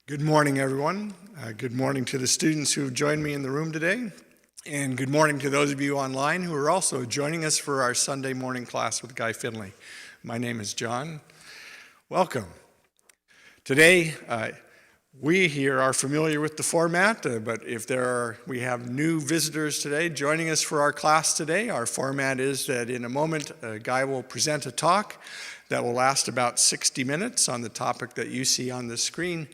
Good morning, everyone. Good morning to the students who have joined me in the room today. And good morning to those of you online who are also joining us for our Sunday morning class with Guy Finley. My name is John. Welcome. Today, we here are familiar with the format, but if we have new visitors today joining us for our class today, our format is that in a moment, Guy will present a talk that will last about 60 minutes on the topic that you see on the screen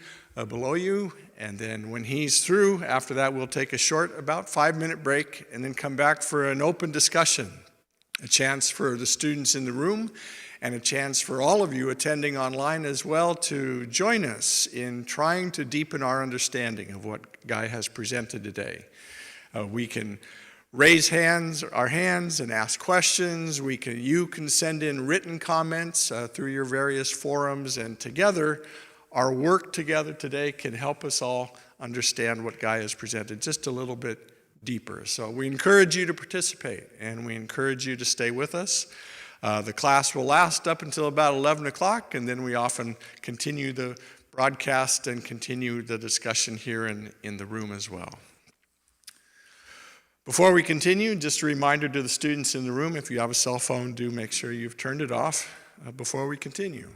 below you, and then when he's through, after that we'll take a short, about 5-minute break, and then come back for an open discussion, a chance for the students in the room, and a chance for all of you attending online as well to join us in trying to deepen our understanding of what Guy has presented today. We can raise our hands and ask questions. You can send in written comments through your various forums, and together, our work together today can help us all understand what Guy has presented just a little bit deeper. So we encourage you to participate, and we encourage you to stay with us. The class will last up until about 11 o'clock, and then we often continue the broadcast and continue the discussion here in the room as well. Before we continue, just a reminder to the students in the room, if you have a cell phone, do make sure you've turned it off before we continue.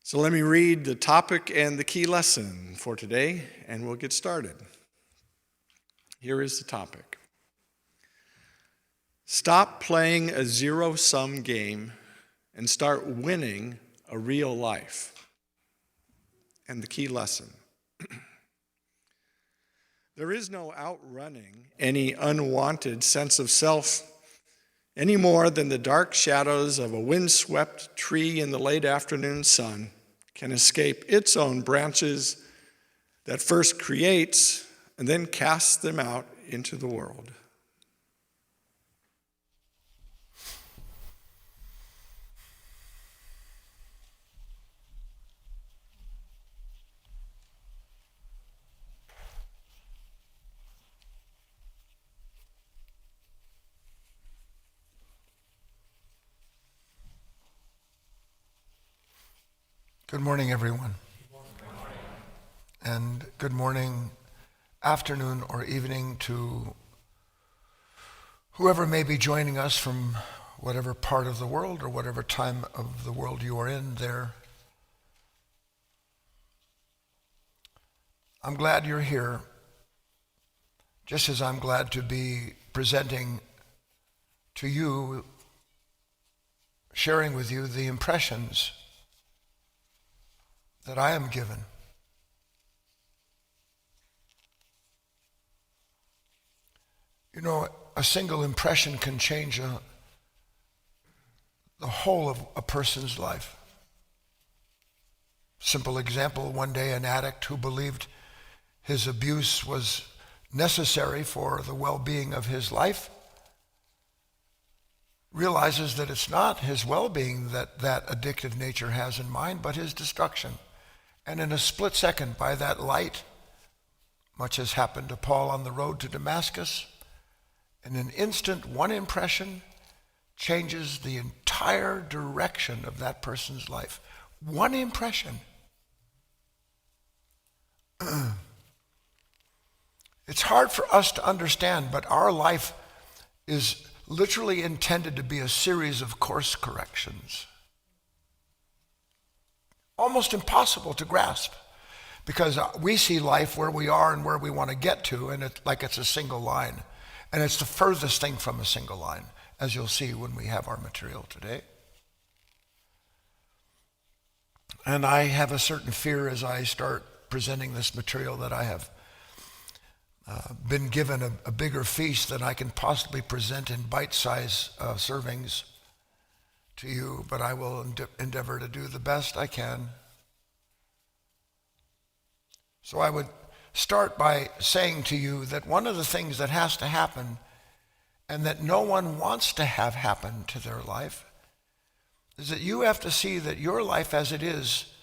So let me read the topic and the key lesson for today, and we'll get started. Here is the topic. Stop playing a zero-sum game and start winning a real life. And the key lesson. There is no outrunning any unwanted sense of self any more than the dark shadows of a windswept tree in the late afternoon sun can escape its own branches that first creates and then casts them out into the world. Good morning, everyone. And good morning, afternoon, or evening to whoever may be joining us from whatever part of the world or whatever time of the world you are in there. I'm glad you're here, just as I'm glad to be presenting to you, sharing with you the impressions that I am given. You know, a single impression can change the whole of a person's life. Simple example, one day an addict who believed his abuse was necessary for the well-being of his life realizes that it's not his well-being that addictive nature has in mind, but his destruction. And in a split second, by that light, much as happened to Paul on the road to Damascus, in an instant, one impression changes the entire direction of that person's life. One impression. It's hard for us to understand, but our life is literally intended to be a series of course corrections. Almost impossible to grasp, because we see life where we are and where we want to get to, and it's like it's a single line. And it's the furthest thing from a single line, as you'll see when we have our material today. And I have a certain fear as I start presenting this material that I have been given a bigger feast than I can possibly present in bite-sized servings to you, but I will endeavor to do the best I can. So I would start by saying to you that one of the things that has to happen, and that no one wants to have happen to their life, is that you have to see that your life as it is,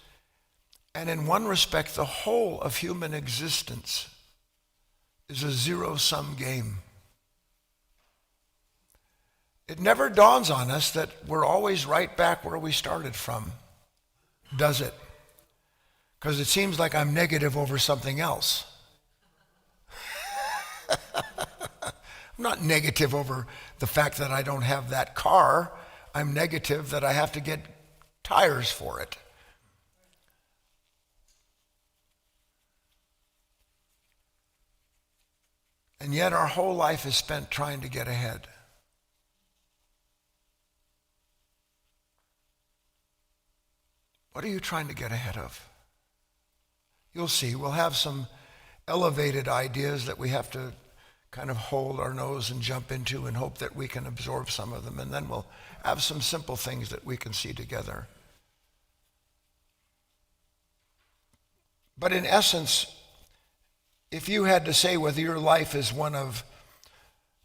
and in one respect the whole of human existence, is a zero-sum game. It never dawns on us that we're always right back where we started from, does it? Because it seems like I'm negative over something else. I'm not negative over the fact that I don't have that car. I'm negative that I have to get tires for it. And yet our whole life is spent trying to get ahead. What are you trying to get ahead of? You'll see, we'll have some elevated ideas that we have to kind of hold our nose and jump into and hope that we can absorb some of them. And then we'll have some simple things that we can see together. But in essence, if you had to say whether your life is one of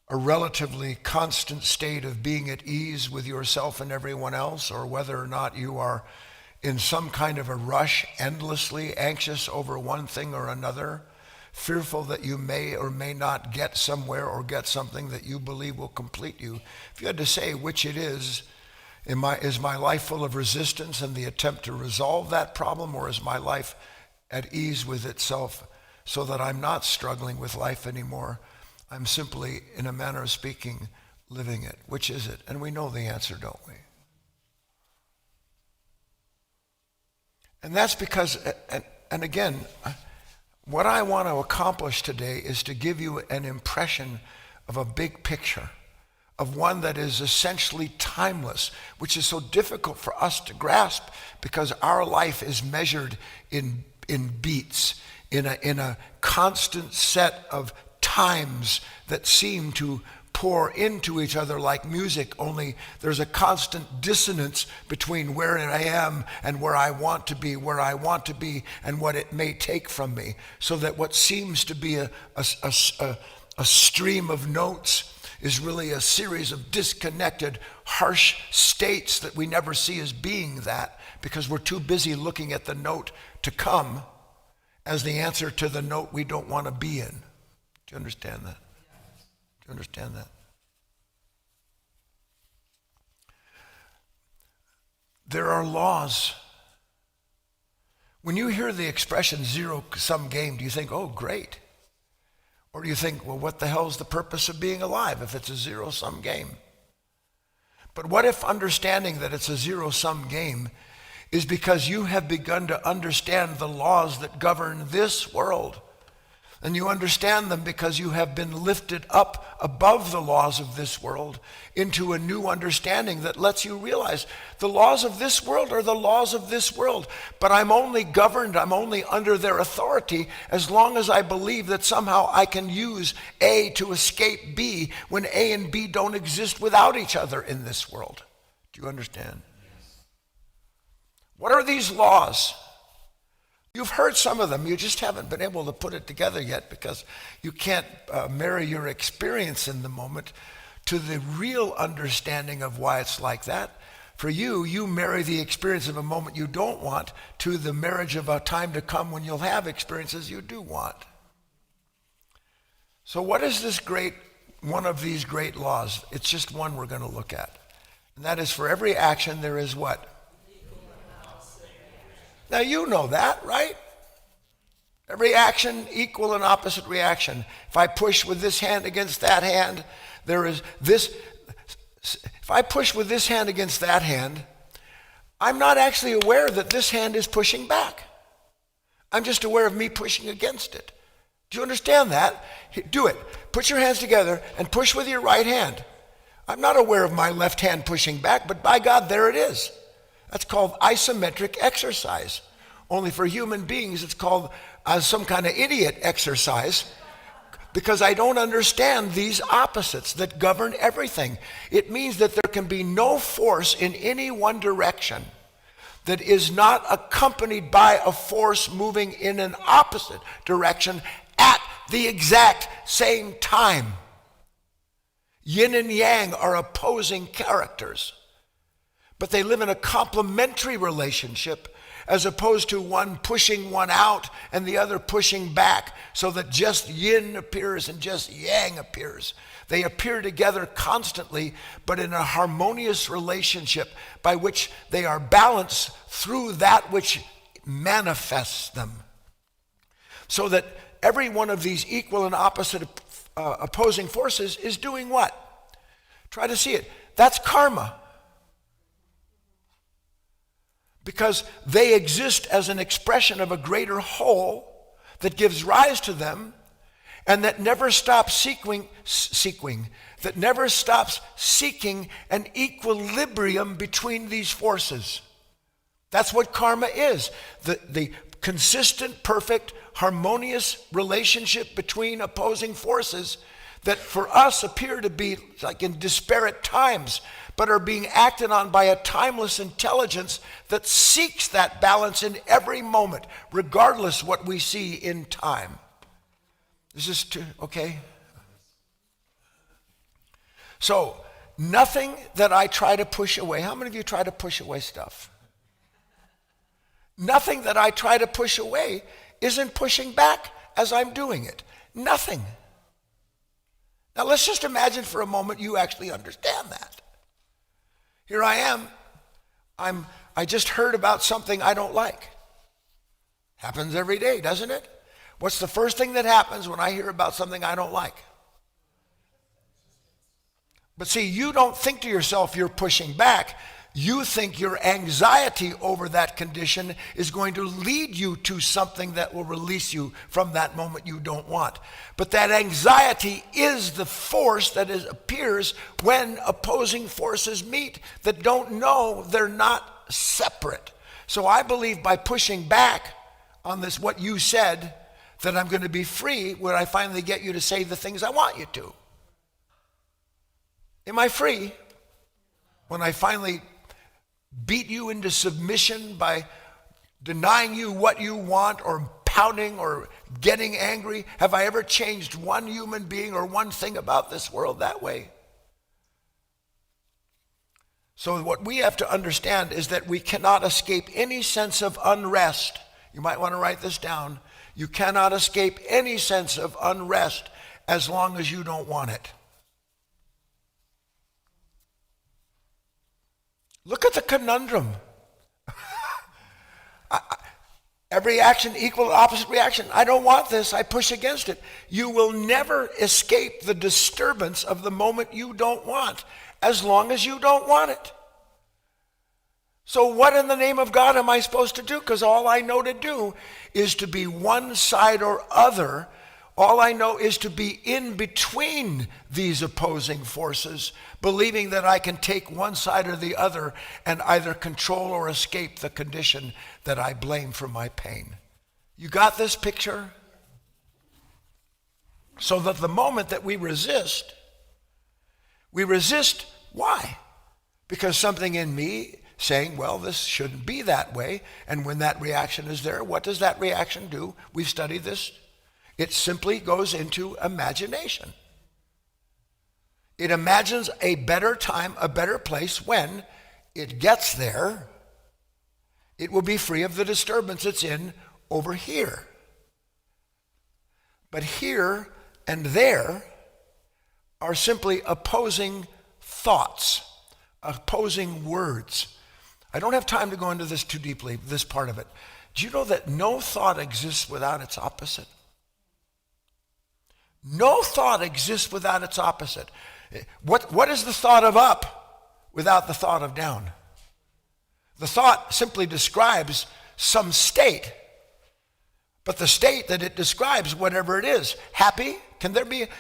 a relatively constant state of being at ease with yourself and everyone else, or whether or not you are in some kind of a rush, endlessly anxious over one thing or another, fearful that you may or may not get somewhere or get something that you believe will complete you. If you had to say which it is my life full of resistance and the attempt to resolve that problem, or is my life at ease with itself so that I'm not struggling with life anymore? I'm simply, in a manner of speaking, living it. Which is it? And we know the answer, don't we? And that's because, and again, what I want to accomplish today is to give you an impression of a big picture, of one that is essentially timeless, which is so difficult for us to grasp because our life is measured in beats, in a constant set of times that seem to pour into each other like music, only there's a constant dissonance between where I am and where I want to be, and what it may take from me. So that what seems to be a stream of notes is really a series of disconnected, harsh states that we never see as being that, because we're too busy looking at the note to come as the answer to the note we don't want to be in. Do you understand that? Do you understand that? There are laws. When you hear the expression zero-sum game, do you think, oh, great? Or do you think, well, what the hell is the purpose of being alive if it's a zero-sum game? But what if understanding that it's a zero-sum game is because you have begun to understand the laws that govern this world? And you understand them because you have been lifted up above the laws of this world into a new understanding that lets you realize the laws of this world are the laws of this world, but I'm only governed, I'm only under their authority as long as I believe that somehow I can use A to escape B when A and B don't exist without each other in this world. Do you understand? Yes. What are these laws? You've heard some of them, you just haven't been able to put it together yet because you can't marry your experience in the moment to the real understanding of why it's like that. For you, you marry the experience of a moment you don't want to the marriage of a time to come when you'll have experiences you do want. So what is this one of these great laws? It's just one we're going to look at. And that is, for every action there is what? Now you know that, right? Every action, equal and opposite reaction. If I push with this hand against that hand, there is this. If I push with this hand against that hand, I'm not actually aware that this hand is pushing back. I'm just aware of me pushing against it. Do you understand that? Do it. Put your hands together and push with your right hand. I'm not aware of my left hand pushing back, but by God, there it is. That's called isometric exercise. Only for human beings, it's called some kind of idiot exercise because I don't understand these opposites that govern everything. It means that there can be no force in any one direction that is not accompanied by a force moving in an opposite direction at the exact same time. Yin and yang are opposing characters, but they live in a complementary relationship as opposed to one pushing one out and the other pushing back so that just yin appears and just yang appears. They appear together constantly, but in a harmonious relationship by which they are balanced through that which manifests them. So that every one of these equal and opposite opposing forces is doing what? Try to see it. That's karma. Because they exist as an expression of a greater whole that gives rise to them and that never stops seeking an equilibrium between these forces. That's what karma is. The consistent, perfect, harmonious relationship between opposing forces that for us appear to be like in disparate times, but are being acted on by a timeless intelligence that seeks that balance in every moment, regardless what we see in time. Is this okay? So, nothing that I try to push away. How many of you try to push away stuff? Nothing that I try to push away isn't pushing back as I'm doing it. Nothing. Now let's just imagine for a moment you actually understand that. Here I am. I just heard about something I don't like. Happens every day, doesn't it? What's the first thing that happens when I hear about something I don't like? But see, you don't think to yourself you're pushing back. You think your anxiety over that condition is going to lead you to something that will release you from that moment you don't want. But that anxiety is the force that appears when opposing forces meet that don't know they're not separate. So I believe by pushing back on this, what you said, that I'm going to be free when I finally get you to say the things I want you to. Am I free when I finally beat you into submission by denying you what you want or pouting or getting angry? Have I ever changed one human being or one thing about this world that way? So what we have to understand is that we cannot escape any sense of unrest. You might want to write this down. You cannot escape any sense of unrest as long as you don't want it. Look at the conundrum. Every action equal opposite reaction. I don't want this. I push against it. You will never escape the disturbance of the moment you don't want as long as you don't want it. So what in the name of God am I supposed to do? Because all I know to do is to be one side or other. All I know is to be in between these opposing forces, believing that I can take one side or the other and either control or escape the condition that I blame for my pain. You got this picture? So that the moment that we resist, why? Because something in me saying, well, this shouldn't be that way. And when that reaction is there, what does that reaction do? We've studied this. It simply goes into imagination. It imagines a better time, a better place. When it gets there, it will be free of the disturbance it's in over here. But here and there are simply opposing thoughts, opposing words. I don't have time to go into this too deeply, this part of it. Do you know that no thought exists without its opposite? No thought exists without its opposite. What is the thought of up without the thought of down? The thought simply describes some state, but the state that it describes, whatever it is, happy,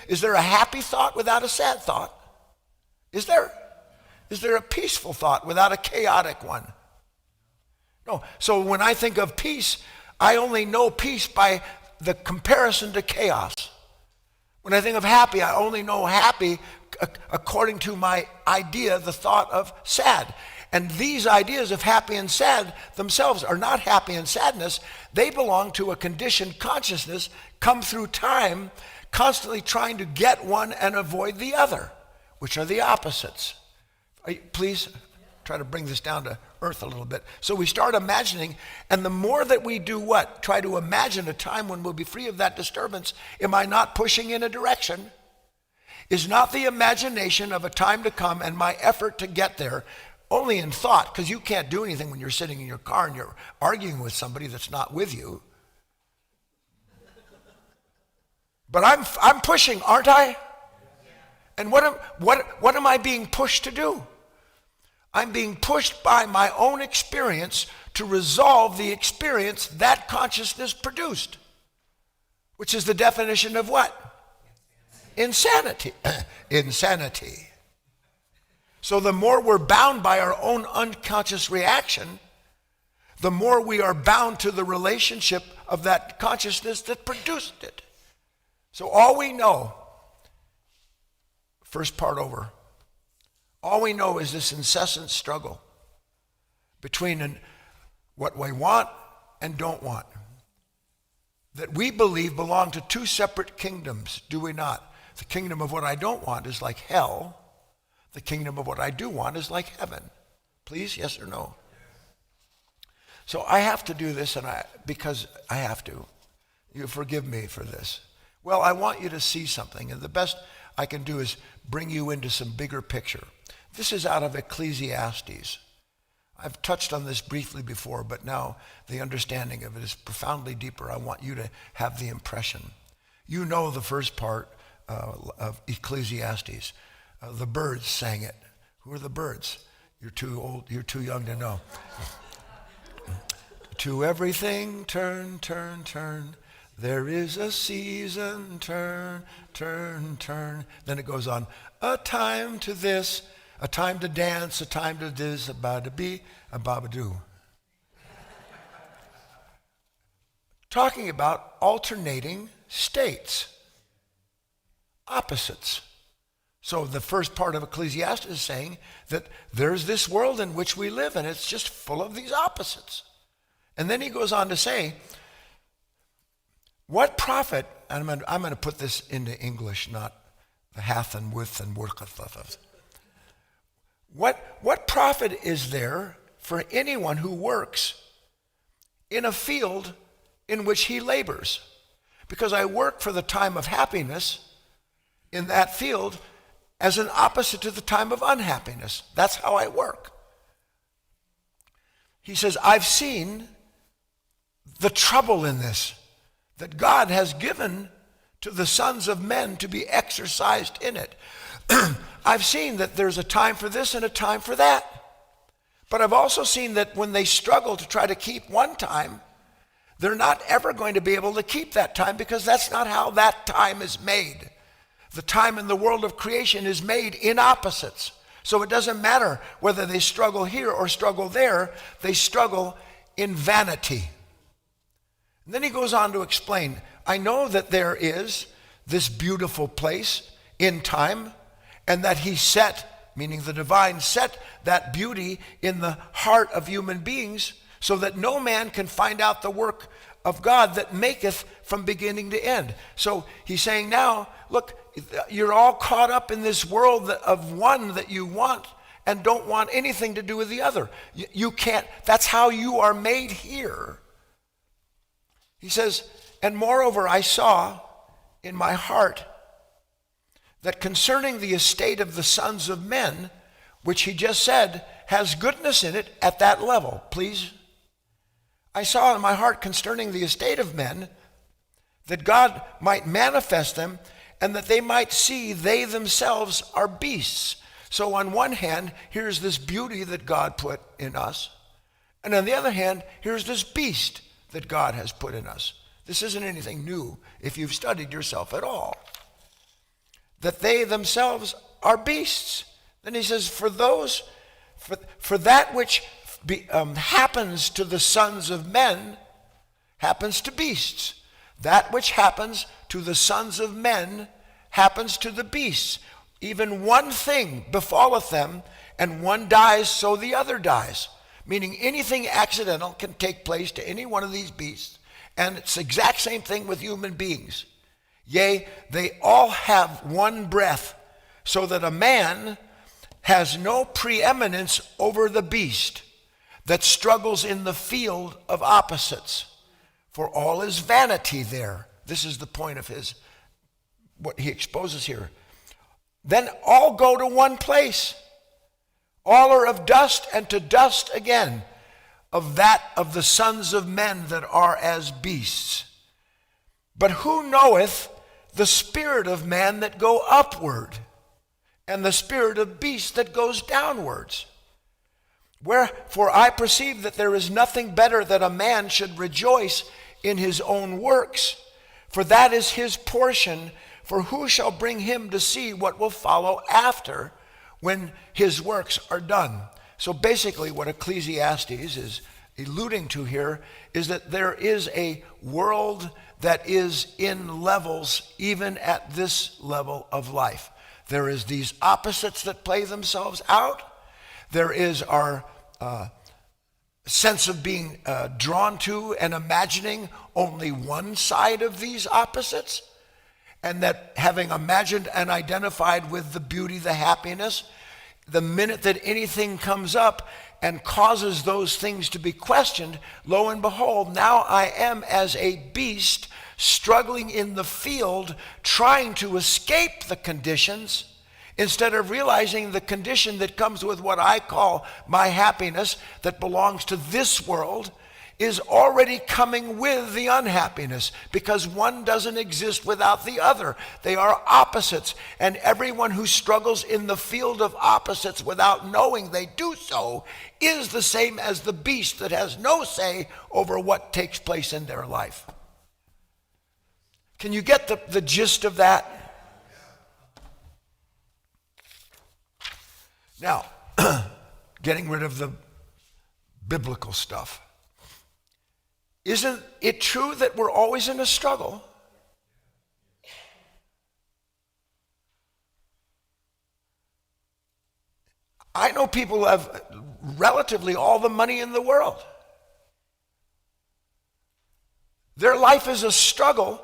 is there a happy thought without a sad thought? Is there? Is there a peaceful thought without a chaotic one? No. So when I think of peace, I only know peace by the comparison to chaos. When I think of happy, I only know happy according to my idea, the thought of sad. And these ideas of happy and sad themselves are not happy and sadness. They belong to a conditioned consciousness, come through time, constantly trying to get one and avoid the other, which are the opposites. Please try to bring this down to earth a little bit. So we start imagining, and the more that we do what? Try to imagine a time when we'll be free of that disturbance. Am I not pushing in a direction? Is not the imagination of a time to come and my effort to get there only in thought, because you can't do anything when you're sitting in your car and you're arguing with somebody that's not with you. But I'm pushing, aren't I? And what am I being pushed to do? I'm being pushed by my own experience to resolve the experience that consciousness produced, which is the definition of what? Insanity. Insanity. So the more we're bound by our own unconscious reaction, the more we are bound to the relationship of that consciousness that produced it. So all we know, first part over, all we know is this incessant struggle between what we want and don't want, that we believe belong to two separate kingdoms, do we not? The kingdom of what I don't want is like hell. The kingdom of what I do want is like heaven. Please, yes or no? So I have to do this, because I have to. You forgive me for this. Well, I want you to see something, and the best I can do is bring you into some bigger picture. This is out of Ecclesiastes. I've touched on this briefly before, but now the understanding of it is profoundly deeper. I want you to have the impression. You know the first part of Ecclesiastes. The birds sang it. Who are the birds? You're too old, you're too young to know. To everything turn, turn, turn. There is a season, turn, turn, turn. Then it goes on. A time to this, a time to dance, a time to this, a ba-da-be, a ba-ba-do. Talking about alternating states, opposites. So the first part of Ecclesiastes is saying that there's this world in which we live, and it's just full of these opposites. And then he goes on to say, what profit, and I'm going to put this into English, not the hath and with and worketh. What profit is there for anyone who works in a field in which he labors? Because I work for the time of happiness in that field as an opposite to the time of unhappiness. That's how I work. He says, I've seen the trouble in this, that God has given to the sons of men to be exercised in it. I've seen that there's a time for this and a time for that. But I've also seen that when they struggle to try to keep one time, they're not ever going to be able to keep that time, because that's not how that time is made. The time in the world of creation is made in opposites. So it doesn't matter whether they struggle here or struggle there, they struggle in vanity. And then he goes on to explain, I know that there is this beautiful place in time, and that he set, meaning the divine, set that beauty in the heart of human beings, so that no man can find out the work of God that maketh from beginning to end. So he's saying now, look, you're all caught up in this world of one that you want and don't want anything to do with the other. You can't, that's how you are made here. He says, and moreover, I saw in my heart that concerning the estate of the sons of men, which he just said has goodness in it at that level, please. I saw in my heart concerning the estate of men that God might manifest them, and that they might see they themselves are beasts. So on one hand, here's this beauty that God put in us, and on the other hand, here's this beast that God has put in us. This isn't anything new if you've studied yourself at all. That they themselves are beasts. Then he says, for that which happens to the sons of men happens to beasts. That which happens to the sons of men happens to the beasts. Even one thing befalleth them, and one dies, so the other dies. Meaning anything accidental can take place to any one of these beasts, and it's the exact same thing with human beings. Yea, they all have one breath, so that a man has no preeminence over the beast that struggles in the field of opposites. For all is vanity there. This is the point of what he exposes here. Then all go to one place. All are of dust, and to dust again, of the sons of men that are as beasts. But who knoweth the spirit of man that go upward, and the spirit of beast that goes downwards? Wherefore I perceive that there is nothing better that a man should rejoice in his own works, for that is his portion. For who shall bring him to see what will follow after when his works are done? So basically what Ecclesiastes is alluding to here is that there is a world that is in levels even at this level of life. There is these opposites that play themselves out. There is our sense of being drawn to and imagining only one side of these opposites, and that having imagined and identified with the beauty, the happiness, the minute that anything comes up and causes those things to be questioned, lo and behold, now I am as a beast struggling in the field, trying to escape the conditions, instead of realizing the condition that comes with what I call my happiness that belongs to this world is already coming with the unhappiness, because one doesn't exist without the other. They are opposites, and everyone who struggles in the field of opposites without knowing they do so is the same as the beast that has no say over what takes place in their life. Can you get the gist of that? Now, getting rid of the biblical stuff. Isn't it true that we're always in a struggle? I know people who have relatively all the money in the world. Their life is a struggle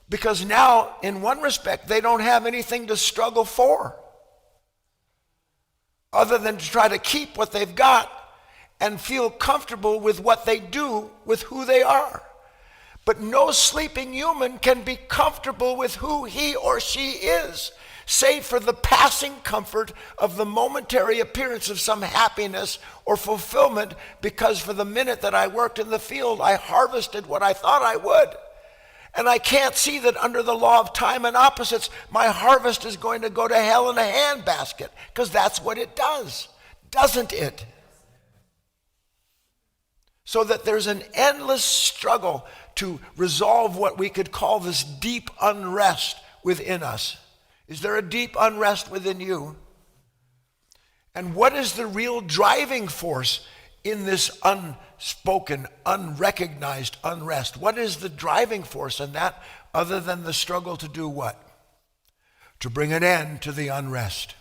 because now, in one respect, they don't have anything to struggle for other than to try to keep what they've got and feel comfortable with what they do, with who they are. But no sleeping human can be comfortable with who he or she is, save for the passing comfort of the momentary appearance of some happiness or fulfillment, because for the minute that I worked in the field, I harvested what I thought I would. And I can't see that under the law of time and opposites, my harvest is going to go to hell in a handbasket, because that's what it does, doesn't it? So that there's an endless struggle to resolve what we could call this deep unrest within us. Is there a deep unrest within you? And what is the real driving force in this unspoken, unrecognized unrest? What is the driving force in that other than the struggle to do what? To bring an end to the unrest.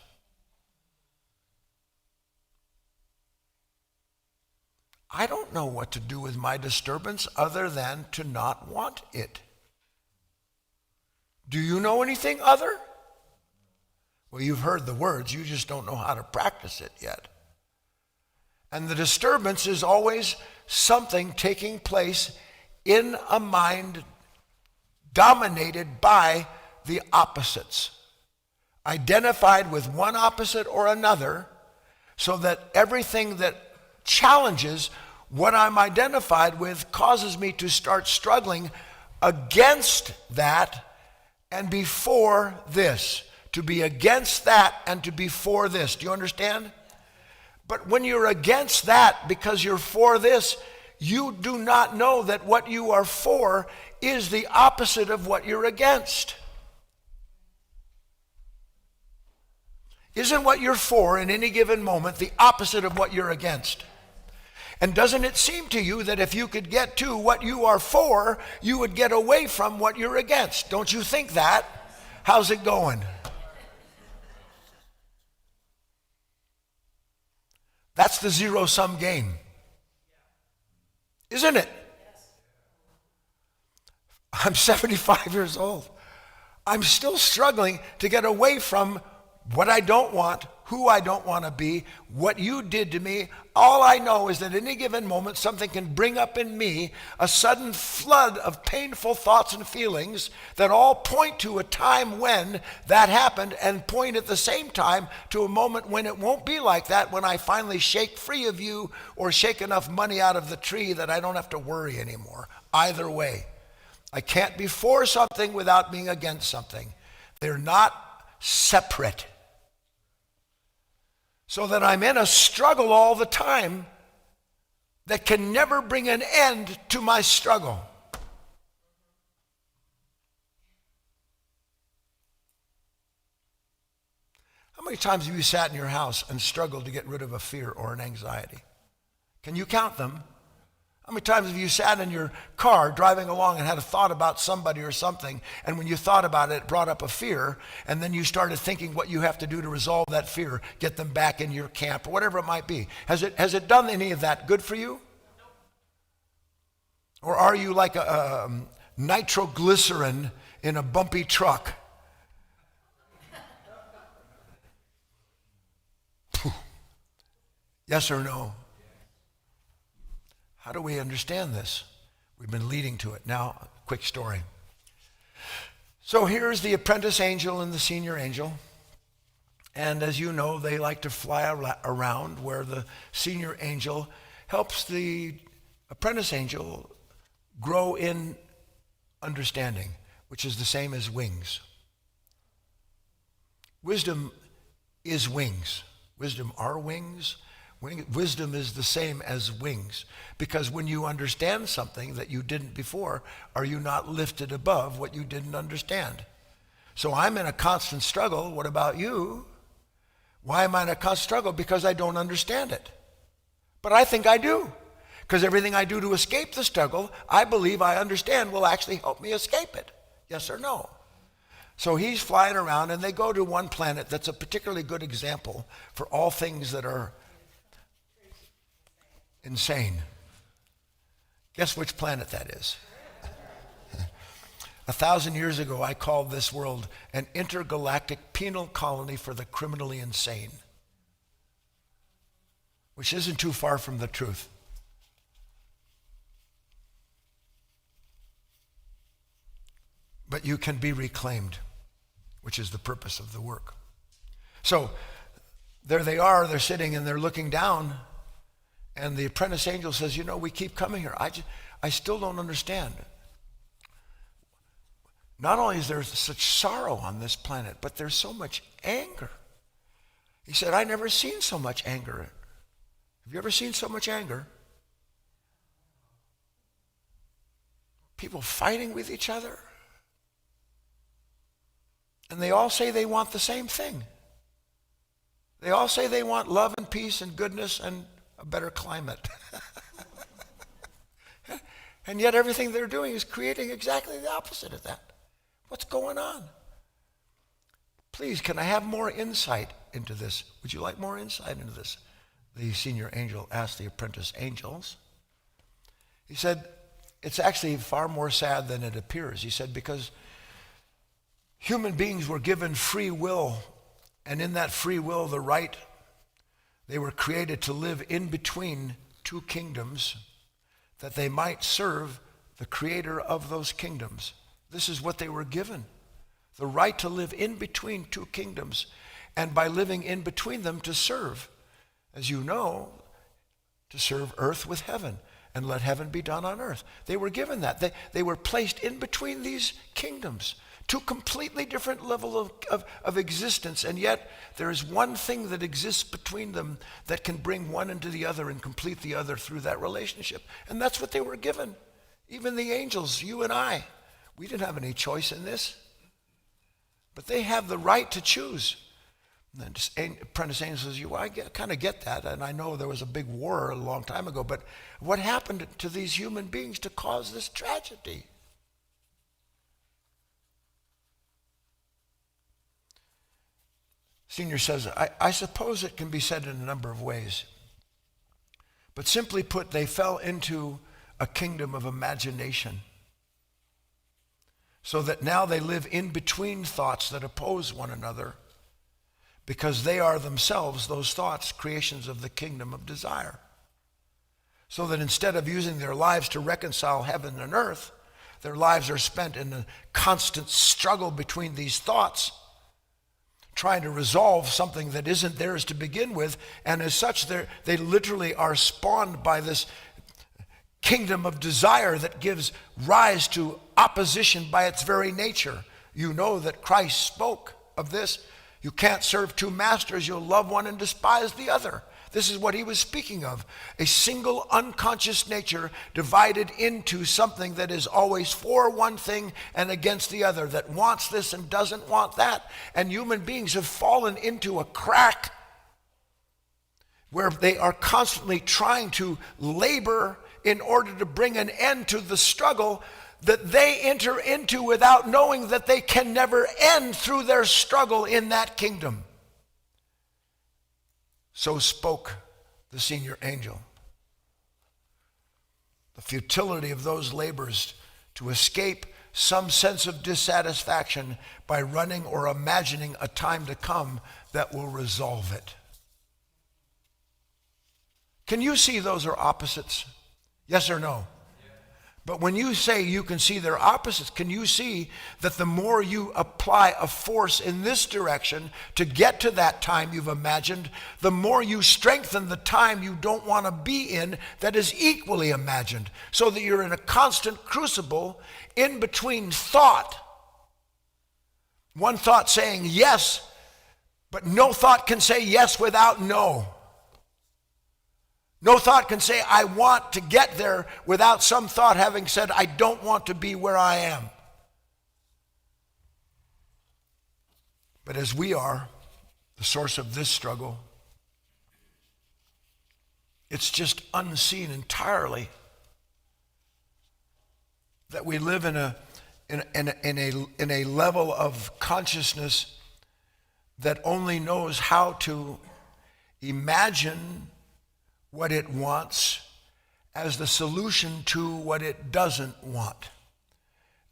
I don't know what to do with my disturbance other than to not want it. Do you know anything other? Well, you've heard the words, you just don't know how to practice it yet. And the disturbance is always something taking place in a mind dominated by the opposites, identified with one opposite or another, so that everything that challenges what I'm identified with causes me to start struggling against that and before this. To be against that and to be for this. Do you understand? But when you're against that because you're for this, you do not know that what you are for is the opposite of what you're against. Isn't what you're for in any given moment the opposite of what you're against? And doesn't it seem to you that if you could get to what you are for, you would get away from what you're against? Don't you think that? How's it going? That's the zero-sum game. Isn't it? I'm 75 years old. I'm still struggling to get away from what I don't want who I don't want to be, what you did to me. All I know is that at any given moment, something can bring up in me a sudden flood of painful thoughts and feelings that all point to a time when that happened, and point at the same time to a moment when it won't be like that, when I finally shake free of you or shake enough money out of the tree that I don't have to worry anymore. Either way, I can't be for something without being against something. They're not separate. So that I'm in a struggle all the time that can never bring an end to my struggle. How many times have you sat in your house and struggled to get rid of a fear or an anxiety? Can you count them? How many times have you sat in your car driving along and had a thought about somebody or something, and when you thought about it, it brought up a fear, and then you started thinking what you have to do to resolve that fear, get them back in your camp, or whatever it might be. Has it done any of that good for you? Or are you like a nitroglycerin in a bumpy truck? Yes or no? How do we understand this? We've been leading to it. Now, quick story. So here's the apprentice angel and the senior angel. And as you know, they like to fly around, where the senior angel helps the apprentice angel grow in understanding, which is the same as wings. Wisdom is wings. Wisdom are wings. Wisdom is the same as wings, because when you understand something that you didn't before, are you not lifted above what you didn't understand? So I'm in a constant struggle. What about you? Why am I in a constant struggle? Because I don't understand it. But I think I do, because everything I do to escape the struggle, I believe I understand will actually help me escape it. Yes or no? So he's flying around, and they go to one planet that's a particularly good example for all things that are insane. Guess which planet that is? 1,000 years ago, I called this world an intergalactic penal colony for the criminally insane, which isn't too far from the truth. But you can be reclaimed, which is the purpose of the work. So there they are, they're sitting and they're looking down. And the apprentice angel says, we keep coming here. I still don't understand. Not only is there such sorrow on this planet, but there's so much anger. He said, I've never seen so much anger. Have you ever seen so much anger? People fighting with each other. And they all say they want the same thing. They all say they want love and peace and goodness and a better climate. And yet everything they're doing is creating exactly the opposite of that. What's going on? Please, can I have more insight into this? Would you like more insight into this? The senior angel asked the apprentice angels. He said, it's actually far more sad than it appears. He said, because human beings were given free will, and in that free will, the right. They were created to live in between two kingdoms, that they might serve the creator of those kingdoms. This is what they were given, the right to live in between two kingdoms, and by living in between them to serve, as you know, to serve earth with heaven, and let heaven be done on earth. They were given that. They were placed in between these kingdoms, two completely different levels of existence, and yet there is one thing that exists between them that can bring one into the other and complete the other through that relationship. And that's what they were given. Even the angels, you and I, we didn't have any choice in this. But they have the right to choose. And the apprentice angel says, I kind of get that, and I know there was a big war a long time ago, but what happened to these human beings to cause this tragedy? Senior says, I suppose it can be said in a number of ways. But simply put, they fell into a kingdom of imagination. So that now they live in between thoughts that oppose one another. because they are themselves, those thoughts, creations of the kingdom of desire. So that instead of using their lives to reconcile heaven and earth, their lives are spent in a constant struggle between these thoughts, trying to resolve something that isn't theirs to begin with, and as such, they literally are spawned by this kingdom of desire that gives rise to opposition by its very nature. You know that Christ spoke of this. You can't serve two masters. You'll love one and despise the other. This is what he was speaking of. A single unconscious nature divided into something that is always for one thing and against the other, that wants this and doesn't want that. And human beings have fallen into a crack where they are constantly trying to labor in order to bring an end to the struggle that they enter into without knowing that they can never end through their struggle in that kingdom. So spoke the senior angel. The futility of those labors to escape some sense of dissatisfaction by running or imagining a time to come that will resolve it. Can you see those are opposites? Yes or no? But when you say you can see their opposites, can you see that the more you apply a force in this direction to get to that time you've imagined, the more you strengthen the time you don't want to be in that is equally imagined, so that you're in a constant crucible in between thought. One thought saying yes, but no thought can say yes without no. No thought can say, I want to get there, without some thought having said, I don't want to be where I am. But as we are the source of this struggle, it's just unseen entirely that we live in a level of consciousness that only knows how to imagine what it wants as the solution to what it doesn't want,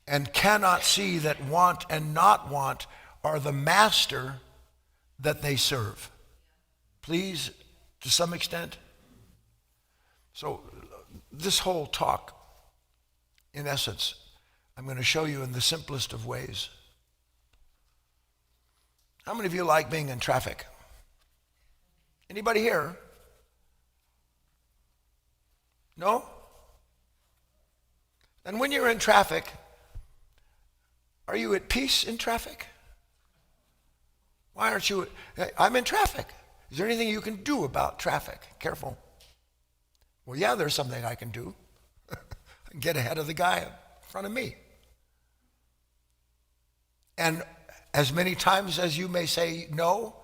and cannot see that want and not want are the master that they serve. Please, to some extent. So this whole talk, in essence, I'm going to show you in the simplest of ways. How many of you like being in traffic? Anybody here? No? And when you're in traffic, are you at peace in traffic? Why aren't you? I'm in traffic. Is there anything you can do about traffic? Careful. Well, yeah, there's something I can do. I can get ahead of the guy in front of me. And as many times as you may say no,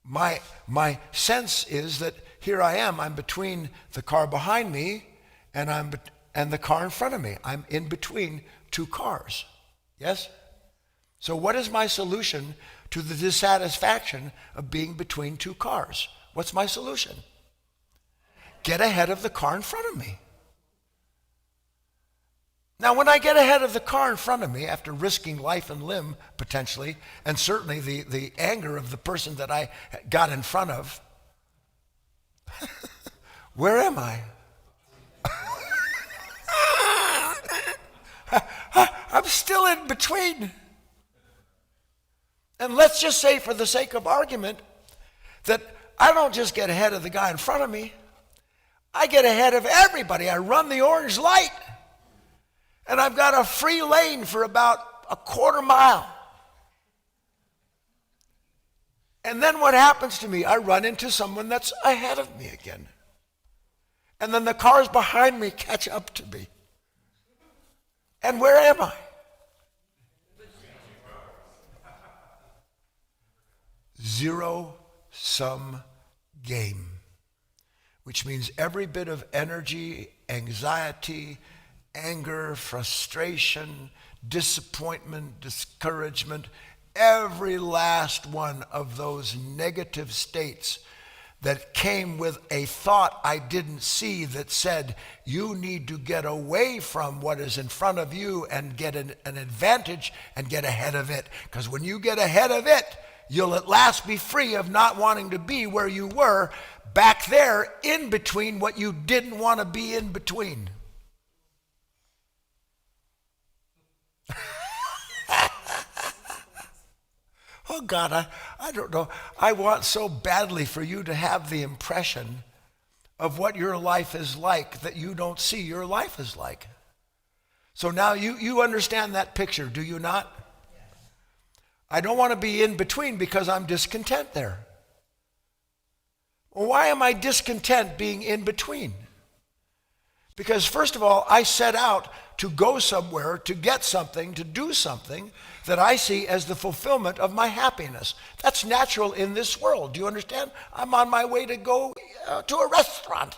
my sense is that here I am. I'm between the car behind me and the car in front of me. I'm in between two cars. Yes? So what is my solution to the dissatisfaction of being between two cars? What's my solution? Get ahead of the car in front of me. Now, when I get ahead of the car in front of me, after risking life and limb, potentially, and certainly the anger of the person that I got in front of, where am I? I'm still in between. And let's just say, for the sake of argument, that I don't just get ahead of the guy in front of me. I get ahead of everybody. I run the orange light. And I've got a free lane for about a quarter mile. And then what happens to me? I run into someone that's ahead of me again. And then the cars behind me catch up to me. And where am I? Zero-sum game, which means every bit of energy, anxiety, anger, frustration, disappointment, discouragement, every last one of those negative states that came with a thought I didn't see that said, you need to get away from what is in front of you and get an advantage and get ahead of it. Because when you get ahead of it, you'll at last be free of not wanting to be where you were back there in between what you didn't want to be in between. Oh God, I don't know. I want so badly for you to have the impression of what your life is like that you don't see your life is like. So now you understand that picture, do you not? I don't want to be in between because I'm discontent there. Well, why am I discontent being in between? Because first of all, I set out to go somewhere, to get something, to do something that I see as the fulfillment of my happiness. That's natural in this world. Do you understand? I'm on my way to go to a restaurant.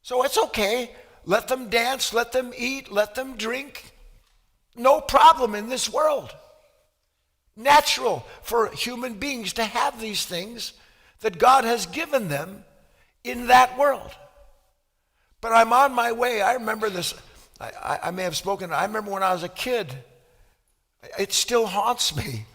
So it's okay. Let them dance, let them eat, let them drink. No problem in this world. Natural for human beings to have these things that God has given them in that world. But I'm on my way. I remember this. I may have spoken. I remember when I was a kid. It still haunts me.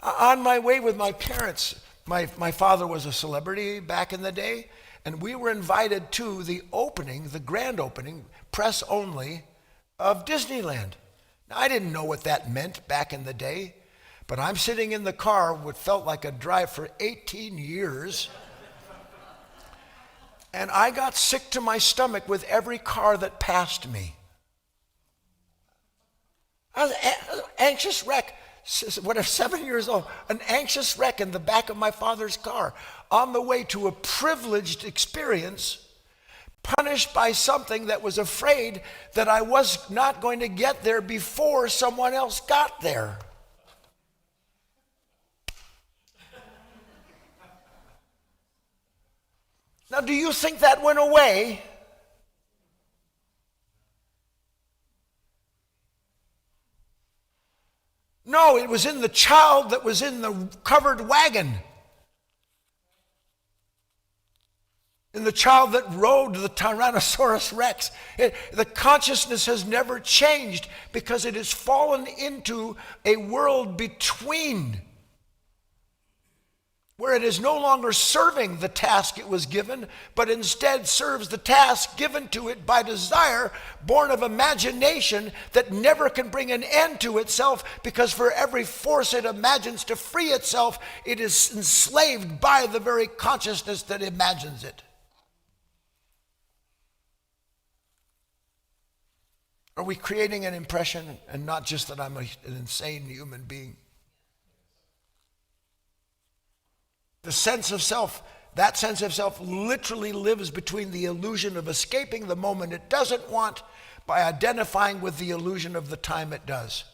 On my way with my parents. My father was a celebrity back in the day. And we were invited to the opening, the grand opening, press only, of Disneyland. Now, I didn't know what that meant back in the day. But I'm sitting in the car, what felt like a drive for 18 years. And I got sick to my stomach with every car that passed me. I was an anxious wreck. When I was 7 years old, an anxious wreck in the back of my father's car on the way to a privileged experience, punished by something that was afraid that I was not going to get there before someone else got there. Now, do you think that went away? No, it was in the child that was in the covered wagon. In the child that rode the Tyrannosaurus Rex. The consciousness has never changed because it has fallen into a world between, where it is no longer serving the task it was given, but instead serves the task given to it by desire, born of imagination that never can bring an end to itself, because for every force it imagines to free itself, it is enslaved by the very consciousness that imagines it. Are we creating an impression, and not just that I'm an insane human being? The sense of self, that sense of self literally lives between the illusion of escaping the moment it doesn't want by identifying with the illusion of the time it does,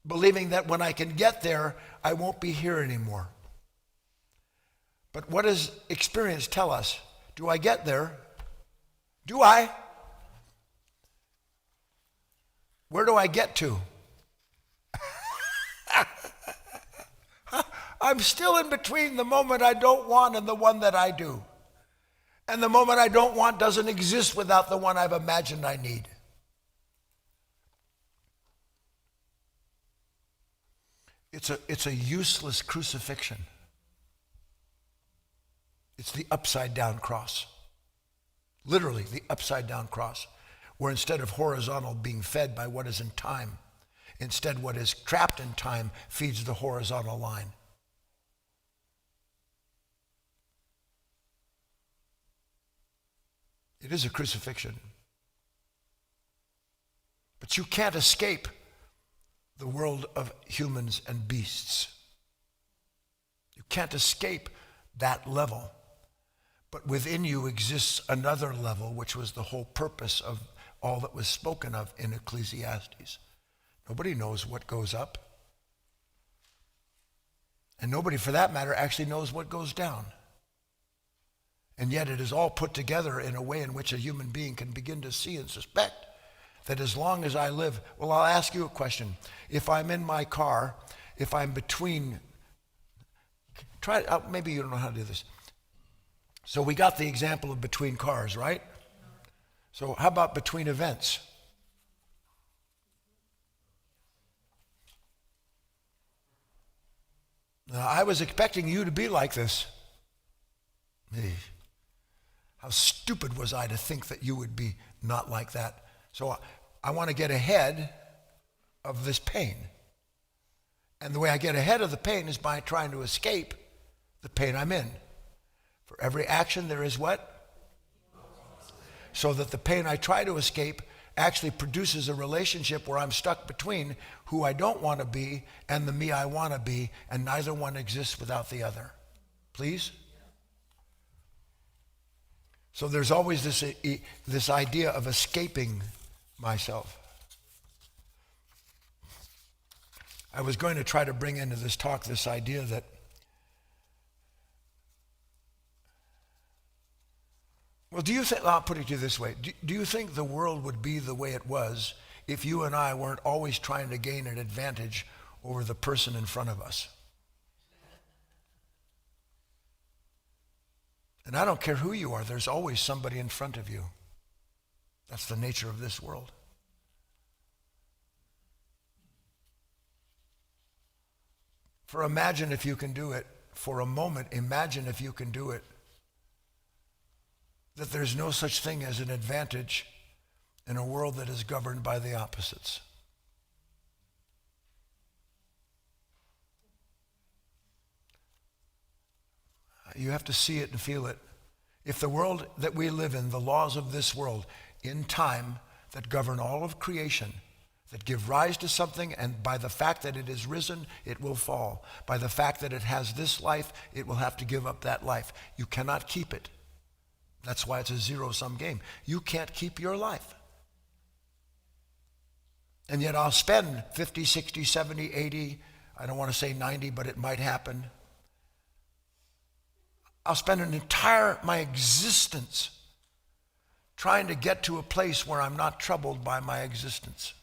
believing that when I can get there, I won't be here anymore. But what does experience tell us? Do I get there? Do I? Where do I get to? I'm still in between the moment I don't want and the one that I do. And the moment I don't want doesn't exist without the one I've imagined I need. It's a useless crucifixion. It's the upside down cross. Literally the upside down cross, where instead of horizontal being fed by what is in time, instead what is trapped in time feeds the horizontal line. It is a crucifixion. But you can't escape the world of humans and beasts. You can't escape that level. But within you exists another level, which was the whole purpose of all that was spoken of in Ecclesiastes. Nobody knows what goes up. And nobody, for that matter, actually knows what goes down. And yet it is all put together in a way in which a human being can begin to see and suspect that as long as I live, well, I'll ask you a question. If I'm in my car, if I'm between, maybe you don't know how to do this. So we got the example of between cars, right? So how about between events? Now, I was expecting you to be like this. How stupid was I to think that you would be not like that? So I want to get ahead of this pain. And the way I get ahead of the pain is by trying to escape the pain I'm in. For every action there is what? So that the pain I try to escape actually produces a relationship where I'm stuck between who I don't want to be and the me I want to be, and neither one exists without the other. Please? So there's always this idea of escaping myself. I was going to try to bring into this talk this idea that well, do you think, I'll put it to you this way, do you think the world would be the way it was if you and I weren't always trying to gain an advantage over the person in front of us? And I don't care who you are, there's always somebody in front of you. That's the nature of this world. For imagine if you can do it, for a moment, imagine if you can do it, that there's no such thing as an advantage in a world that is governed by the opposites. You have to see it and feel it. If the world that we live in, the laws of this world, in time, that govern all of creation, that give rise to something, and by the fact that it is risen, it will fall. By the fact that it has this life, it will have to give up that life. You cannot keep it. That's why it's a zero-sum game. You can't keep your life. And yet I'll spend 50, 60, 70, 80, I don't want to say 90, but it might happen. I'll spend my existence trying to get to a place where I'm not troubled by my existence.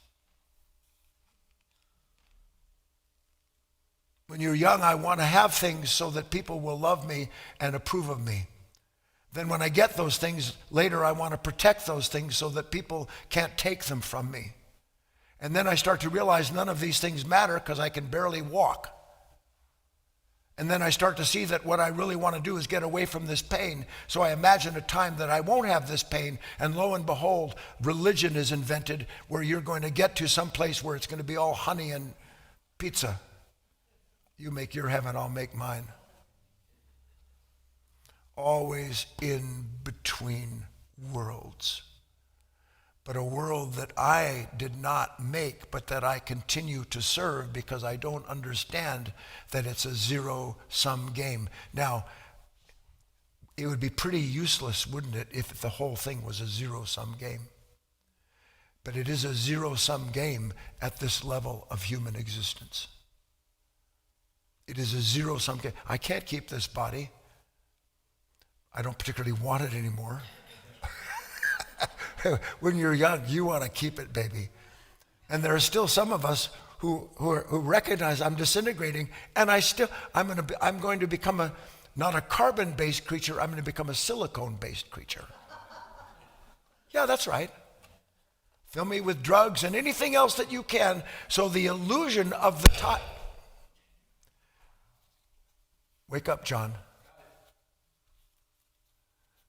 When you're young, I want to have things so that people will love me and approve of me. Then when I get those things, later I want to protect those things so that people can't take them from me. And then I start to realize none of these things matter because I can barely walk. And then I start to see that what I really want to do is get away from this pain. So I imagine a time that I won't have this pain, and lo and behold, religion is invented where you're going to get to some place where it's going to be all honey and pizza. You make your heaven, I'll make mine. Always in between worlds. But a world that I did not make, but that I continue to serve because I don't understand that it's a zero-sum game. Now, it would be pretty useless, wouldn't it, if the whole thing was a zero-sum game? But it is a zero-sum game at this level of human existence. It is a zero-sum game. I can't keep this body. I don't particularly want it anymore. When you're young, you want to keep it, baby. And there are still some of us who recognize I'm disintegrating, and I'm going to become not a carbon-based creature, I'm going to become a silicone-based creature. Yeah, that's right. Fill me with drugs and anything else that you can, so the illusion of the time. Wake up, John.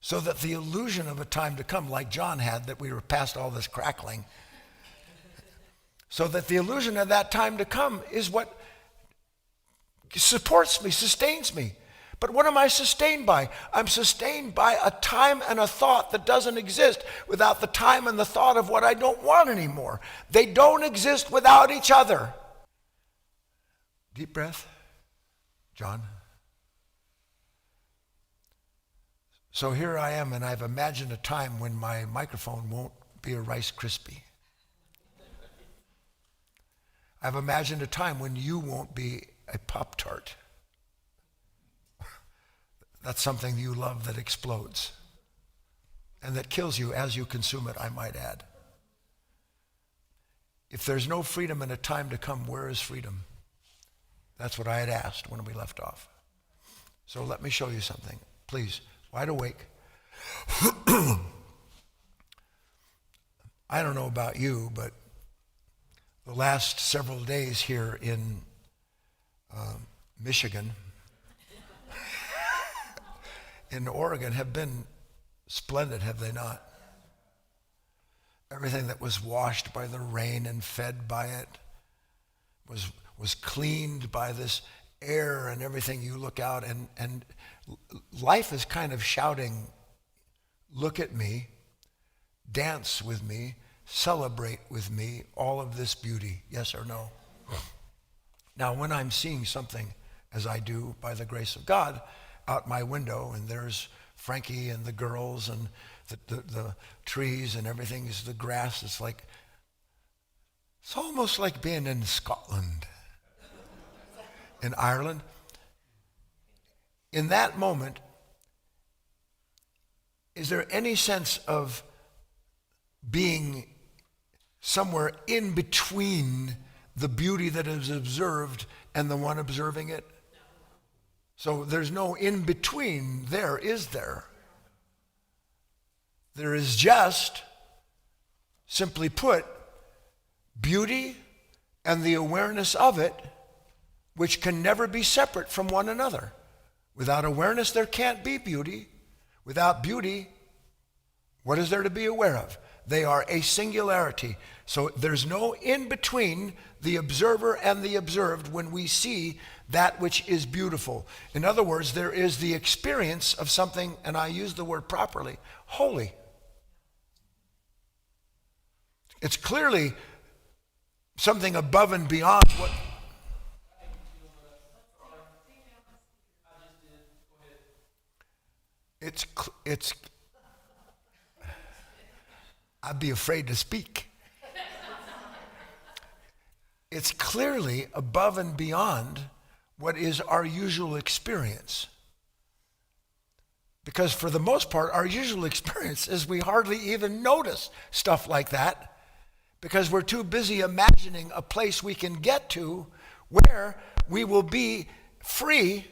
So that the illusion of a time to come, like John had, that we were past all this crackling, so that the illusion of that time to come is what supports me, sustains me. But what am I sustained by? I'm sustained by a time and a thought that doesn't exist without the time and the thought of what I don't want anymore. They don't exist without each other. Deep breath. John. So here I am, and I've imagined a time when my microphone won't be a Rice Krispie. I've imagined a time when you won't be a Pop-Tart. That's something you love that explodes and that kills you as you consume it, I might add. If there's no freedom in a time to come, where is freedom? That's what I had asked when we left off. So let me show you something, please. Wide awake. I don't know about you, but the last several days here in Michigan, in Oregon have been splendid, have they not? Everything that was washed by the rain and fed by it was cleaned by this air and everything. You look out and life is kind of shouting, look at me, dance with me, celebrate with me, all of this beauty, yes or no? Now, when I'm seeing something, as I do by the grace of God, out my window, and there's Frankie and the girls and the trees and everything is the grass, it's almost like being in Scotland, in Ireland. In that moment, is there any sense of being somewhere in between the beauty that is observed and the one observing it? So there's no in between there, is there? There is just, simply put, beauty and the awareness of it, which can never be separate from one another. Without awareness, there can't be beauty. Without beauty, what is there to be aware of? They are a singularity. So there's no in between the observer and the observed when we see that which is beautiful. In other words, there is the experience of something, and I use the word properly, holy. It's clearly something above and beyond what... It's I'd be afraid to speak. It's clearly above and beyond what is our usual experience. Because for the most part, our usual experience is we hardly even notice stuff like that because we're too busy imagining a place we can get to where we will be free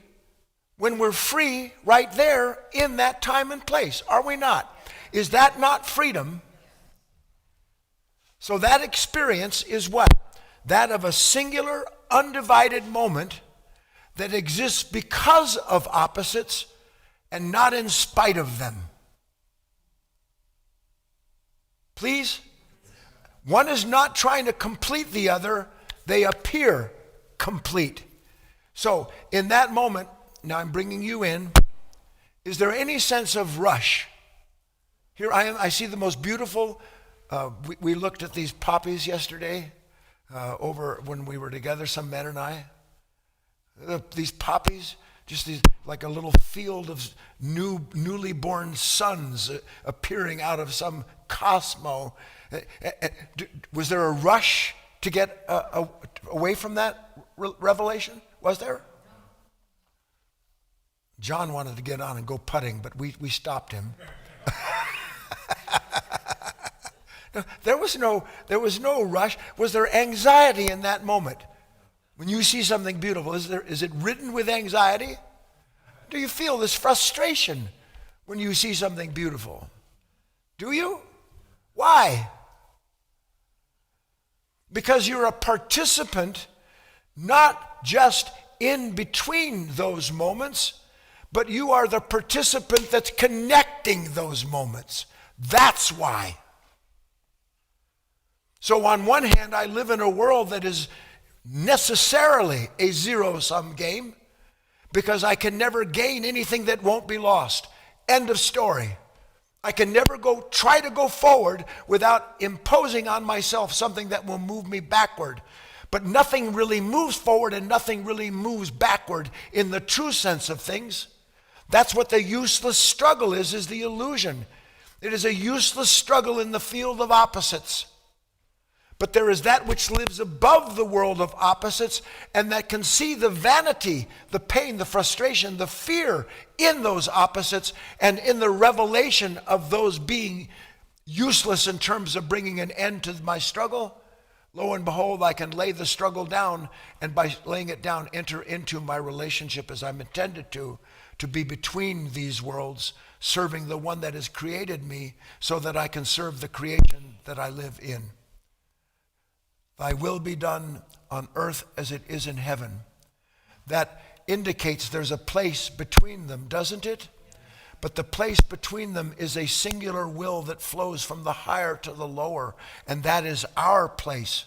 when we're free right there in that time and place. Are we not? Is that not freedom? So that experience is what? That of a singular, undivided moment that exists because of opposites and not in spite of them. Please? One is not trying to complete the other. They appear complete. So in that moment, now I'm bringing you in, is there any sense of rush? Here I am, I see the most beautiful, we looked at these poppies yesterday over when we were together, some men and I. These poppies, just these, like a little field of newly born suns appearing out of some cosmos. Was there a rush to get away from that revelation? Was there? John wanted to get on and go putting, but we stopped him. There was no rush. Was there anxiety in that moment? When you see something beautiful, is it ridden with anxiety? Do you feel this frustration when you see something beautiful? Do you? Why? Because you're a participant, not just in between those moments, but you are the participant that's connecting those moments. That's why. So on one hand, I live in a world that is necessarily a zero-sum game because I can never gain anything that won't be lost. End of story. I can never try to go forward without imposing on myself something that will move me backward. But nothing really moves forward and nothing really moves backward in the true sense of things. That's what the useless struggle is the illusion. It is a useless struggle in the field of opposites. But there is that which lives above the world of opposites and that can see the vanity, the pain, the frustration, the fear in those opposites and in the revelation of those being useless in terms of bringing an end to my struggle. Lo and behold, I can lay the struggle down and by laying it down, enter into my relationship as I'm intended to be between these worlds, serving the one that has created me so that I can serve the creation that I live in. Thy will be done on earth as it is in heaven. That indicates there's a place between them, doesn't it? But the place between them is a singular will that flows from the higher to the lower, and that is our place.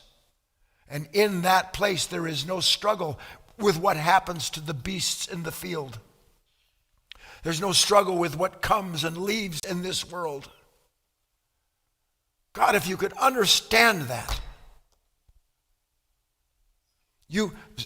And in that place, there is no struggle with what happens to the beasts in the field. There's no struggle with what comes and leaves in this world. God, if you could understand that.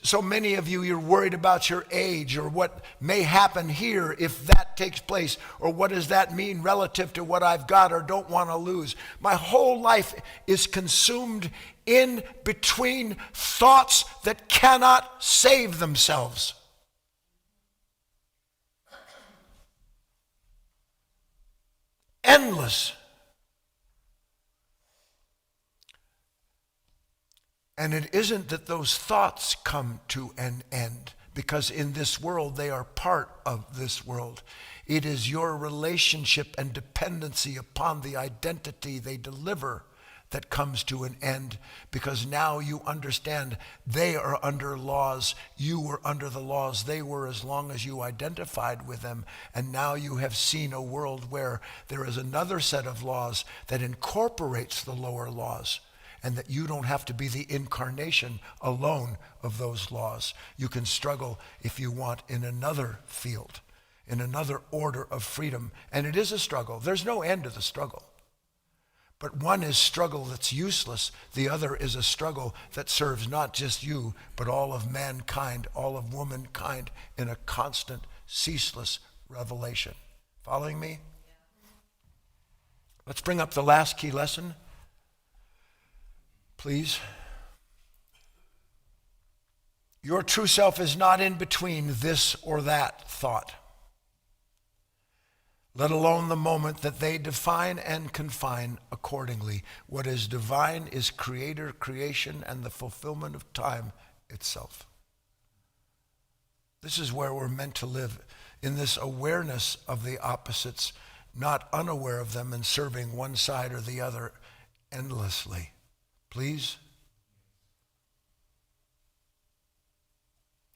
So many of you, you're worried about your age or what may happen here if that takes place, or what does that mean relative to what I've got or don't want to lose. My whole life is consumed in between thoughts that cannot save themselves. Endless. And it isn't that those thoughts come to an end, because in this world they are part of this world. It is your relationship and dependency upon the identity they deliver that comes to an end, because now you understand they are under laws. You were under the laws they were as long as you identified with them. And now you have seen a world where there is another set of laws that incorporates the lower laws, and that you don't have to be the incarnation alone of those laws. You can struggle, if you want, in another field, in another order of freedom. And it is a struggle. There's no end to the struggle. But one is struggle that's useless. The other is a struggle that serves not just you, but all of mankind, all of womankind, in a constant, ceaseless revelation. Following me? Let's bring up the last key lesson, please. Your true self is not in between this or that thought, let alone the moment that they define and confine accordingly. What is divine is creator, creation, and the fulfillment of time itself. This is where we're meant to live, in this awareness of the opposites, not unaware of them and serving one side or the other endlessly. Please?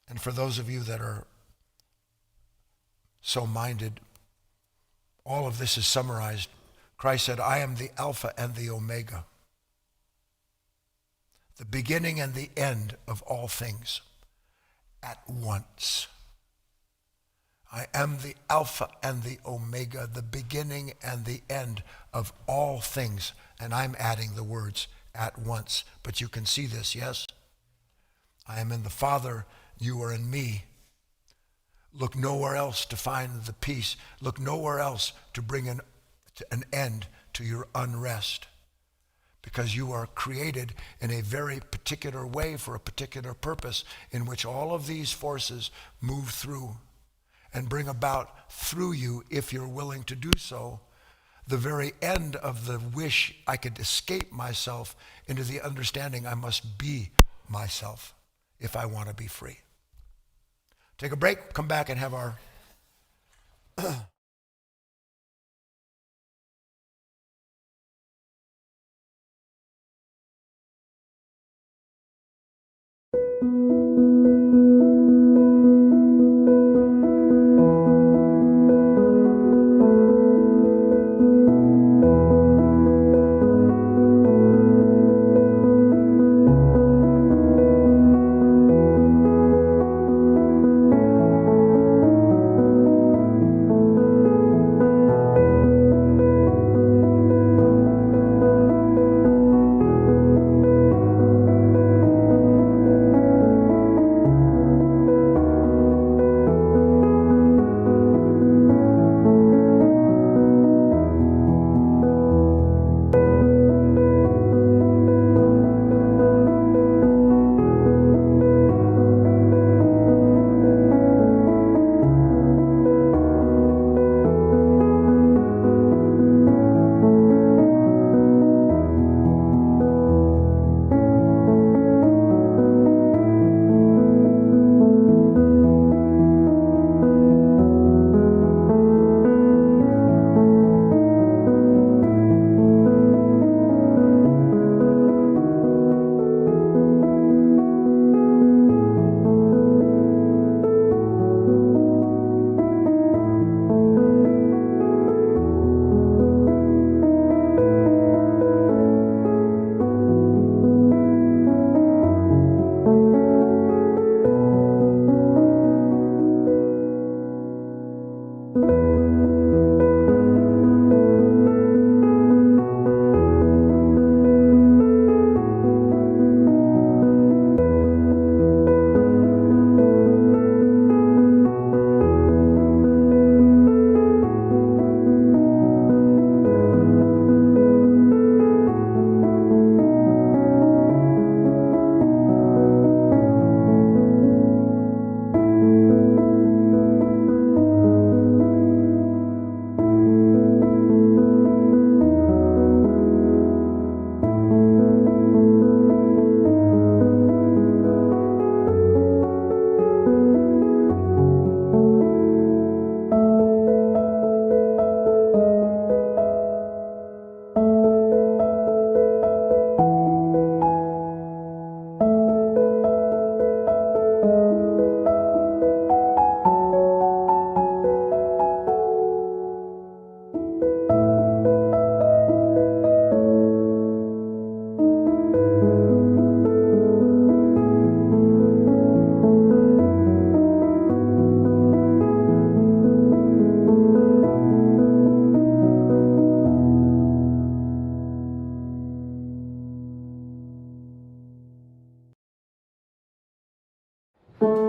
And for those of you that are so minded, all of this is summarized. Christ said, I am the Alpha and the Omega, the beginning and the end of all things at once. I am the Alpha and the Omega, the beginning and the end of all things. And I'm adding the words at once. But you can see this, yes? I am in the Father, you are in me. Look nowhere else to find the peace. Look nowhere else to bring an end to your unrest. Because you are created in a very particular way for a particular purpose, in which all of these forces move through and bring about through you, if you're willing to do so, the very end of the wish I could escape myself into the understanding I must be myself if I want to be free. Take a break, come back and have our All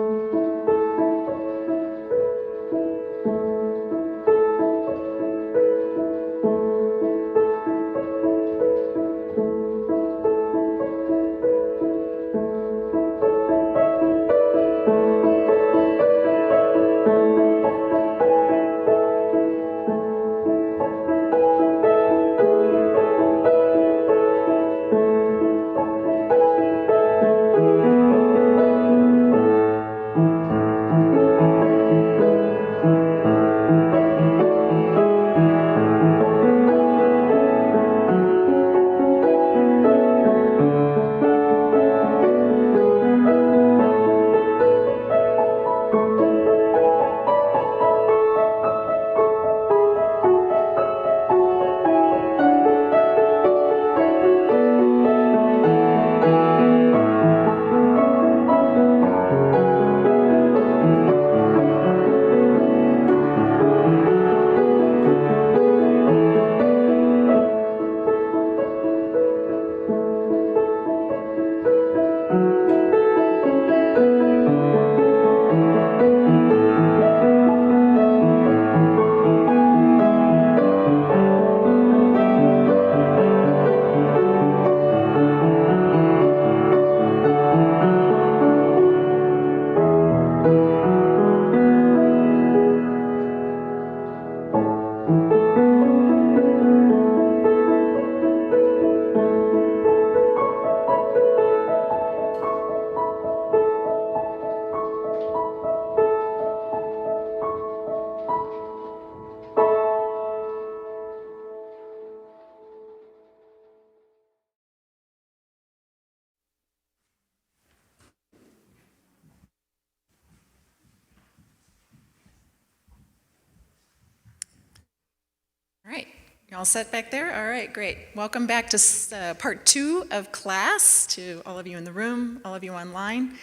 right, you all set back there? All right, great. Welcome back to part 2 of class, to all of you in the room, all of you online.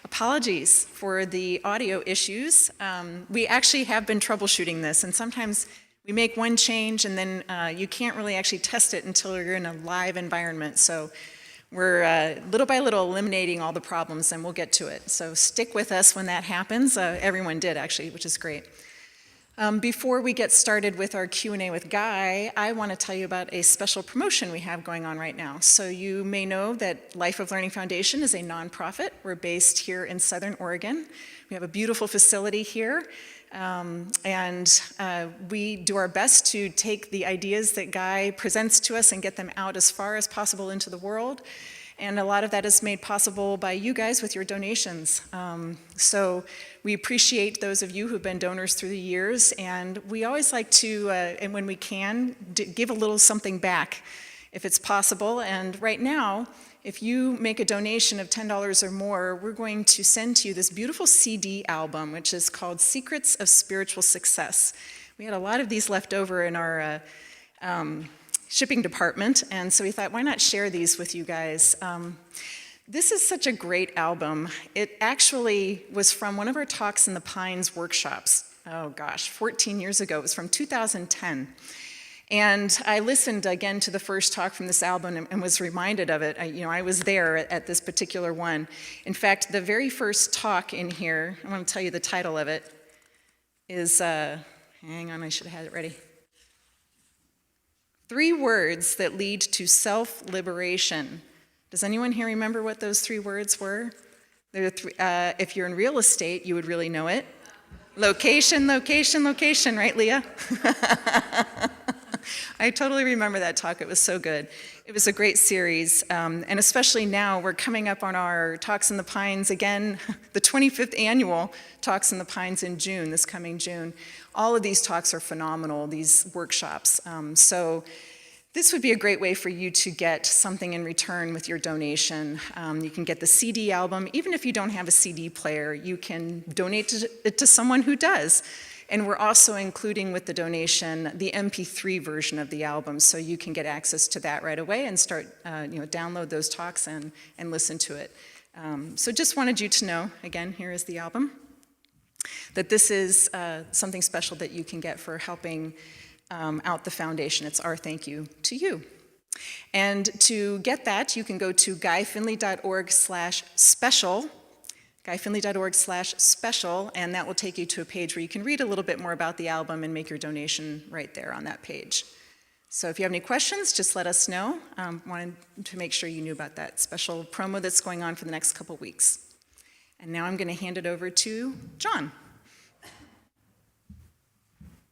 Apologies for the audio issues. We actually have been troubleshooting this, and sometimes we make one change and then you can't really actually test it until you're in a live environment. So we're little by little eliminating all the problems, and we'll get to it. So stick with us when that happens. Everyone did, actually, which is great. Before we get started with our Q&A with Guy, I want to tell you about a special promotion we have going on right now. So you may know that Life of Learning Foundation is a nonprofit. We're based here in Southern Oregon. We have a beautiful facility here, and we do our best to take the ideas that Guy presents to us and get them out as far as possible into the world. And a lot of that is made possible by you guys with your donations. So we appreciate those of you who've been donors through the years, and we always like to, and when we can, give a little something back if it's possible. And right now, if you make a donation of $10 or more, we're going to send to you this beautiful CD album, which is called Secrets of Spiritual Success. We had a lot of these left over in our shipping department, and so we thought, why not share these with you guys? This is such a great album. It actually was from one of our Talks in the Pines workshops. Oh gosh, 14 years ago. It was from 2010. And I listened again to the first talk from this album and was reminded of it. I was there at this particular one. In fact, the very first talk in here, I want to tell you the title of it, is, hang on, I should have had it ready. 3 words that lead to self-liberation. Does anyone here remember what those 3 words were? If you're in real estate, you would really know it. Location, location, location, right, Leah? I totally remember that talk. It was so good. It was a great series, and especially now, we're coming up on our Talks in the Pines again, the 25th annual Talks in the Pines in June, this coming June. All of these talks are phenomenal, these workshops. So this would be a great way for you to get something in return with your donation. You can get the CD album. Even if you don't have a CD player, you can donate it to someone who does. And we're also including with the donation the MP3 version of the album, so you can get access to that right away and start, download those talks and listen to it. So just wanted you to know, again, here is the album, that this is something special that you can get for helping out the foundation. It's our thank you to you. And to get that, you can go to guyfinley.org/special guyfinley.org/special, and that will take you to a page where you can read a little bit more about the album and make your donation right there on that page. So if you have any questions, just let us know. Wanted to make sure you knew about that special promo that's going on for the next couple weeks. And now I'm going to hand it over to John.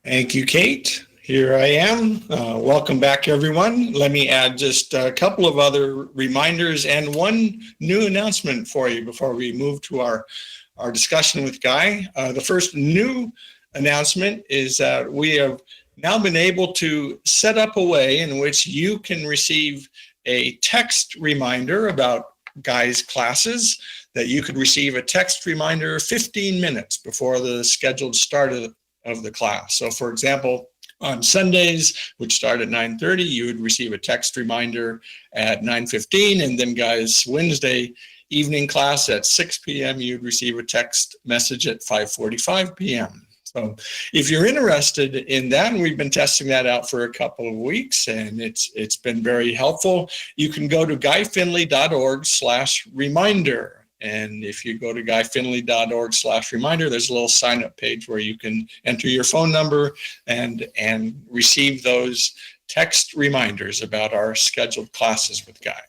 Thank you, Kate. Here I am. Welcome back, everyone. Let me add just a couple of other reminders and one new announcement for you before we move to our discussion with Guy. The first new announcement is that we have now been able to set up a way in which you can receive a text reminder about Guy's classes, that you could receive a text reminder 15 minutes before the scheduled start of the class. So for example, on Sundays, which start at 9:30, you would receive a text reminder at 9:15, and then Guy's Wednesday evening class at 6 p.m., you'd receive a text message at 5:45 p.m. So if you're interested in that, and we've been testing that out for a couple of weeks, and it's been very helpful, you can go to guyfinley.org/reminder. And if you go to guyfinley.org/reminder, there's a little sign-up page where you can enter your phone number and receive those text reminders about our scheduled classes with Guy.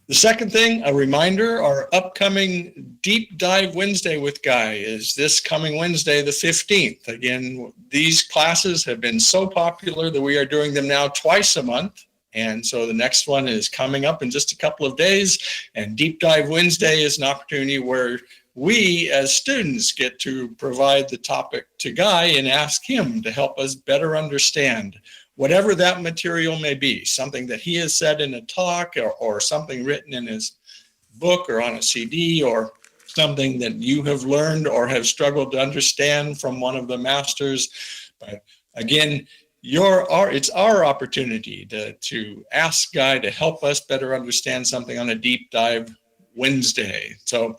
The second thing, a reminder, our upcoming Deep Dive Wednesday with Guy is this coming Wednesday, the 15th. Again, these classes have been so popular that we are doing them now twice a month. And so the next one is coming up in just a couple of days. And Deep Dive Wednesday is an opportunity where we as students get to provide the topic to Guy and ask him to help us better understand whatever that material may be, something that he has said in a talk or something written in his book or on a CD, or something that you have learned or have struggled to understand from one of the masters. But again, it's our opportunity to ask Guy to help us better understand something on a Deep Dive Wednesday. So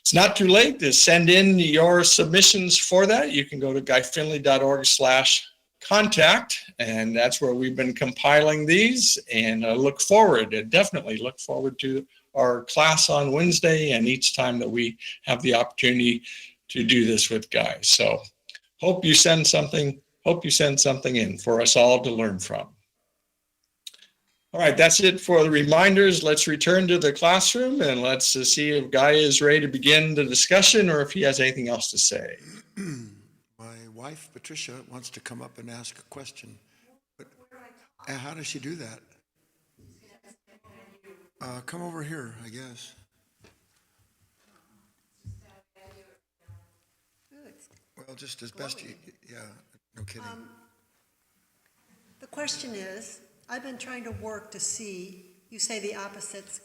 it's not too late to send in your submissions for that. You can go to guyfinley.org/contact, and that's where we've been compiling these, and definitely look forward to our class on Wednesday and each time that we have the opportunity to do this with Guy. So hope you send something in for us all to learn from. All right, that's it for the reminders. Let's return to the classroom and let's see if Guy is ready to begin the discussion or if he has anything else to say. My wife, Patricia, wants to come up and ask a question. But how does she do that? Come over here, I guess. Well, just as best you, yeah, no kidding. The question is, I've been trying to work to see, you say the opposites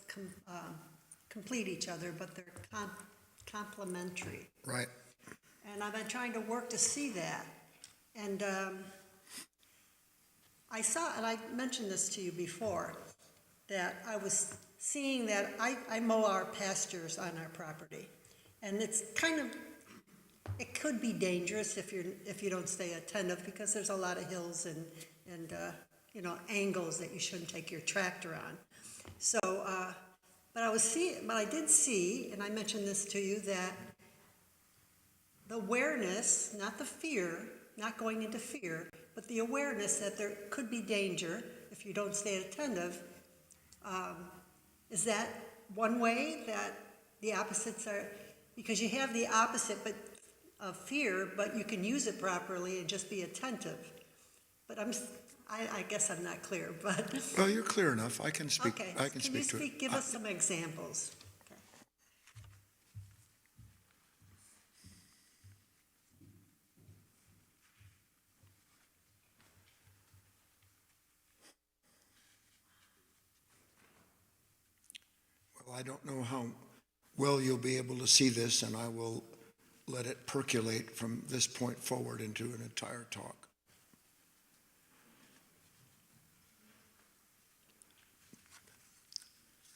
complete each other, but they're complementary. Right. And I've been trying to work to see that. And I saw, and I mentioned this to you before, that I was seeing that I mow our pastures on our property. And it's kind of, it could be dangerous if you don't stay attentive, because there's a lot of hills and angles that you shouldn't take your tractor on. So, but I did see, and I mentioned this to you, that the awareness, not the fear, not going into fear, but the awareness that there could be danger if you don't stay attentive. Is that one way that the opposites are? Because you have the opposite of fear, but you can use it properly and just be attentive. But I guess I'm not clear, but. Well, you're clear enough. I can speak. Okay. I can speak to it. Give us some examples. Okay. Well, I don't know how well you'll be able to see this, and I will let it percolate from this point forward into an entire talk.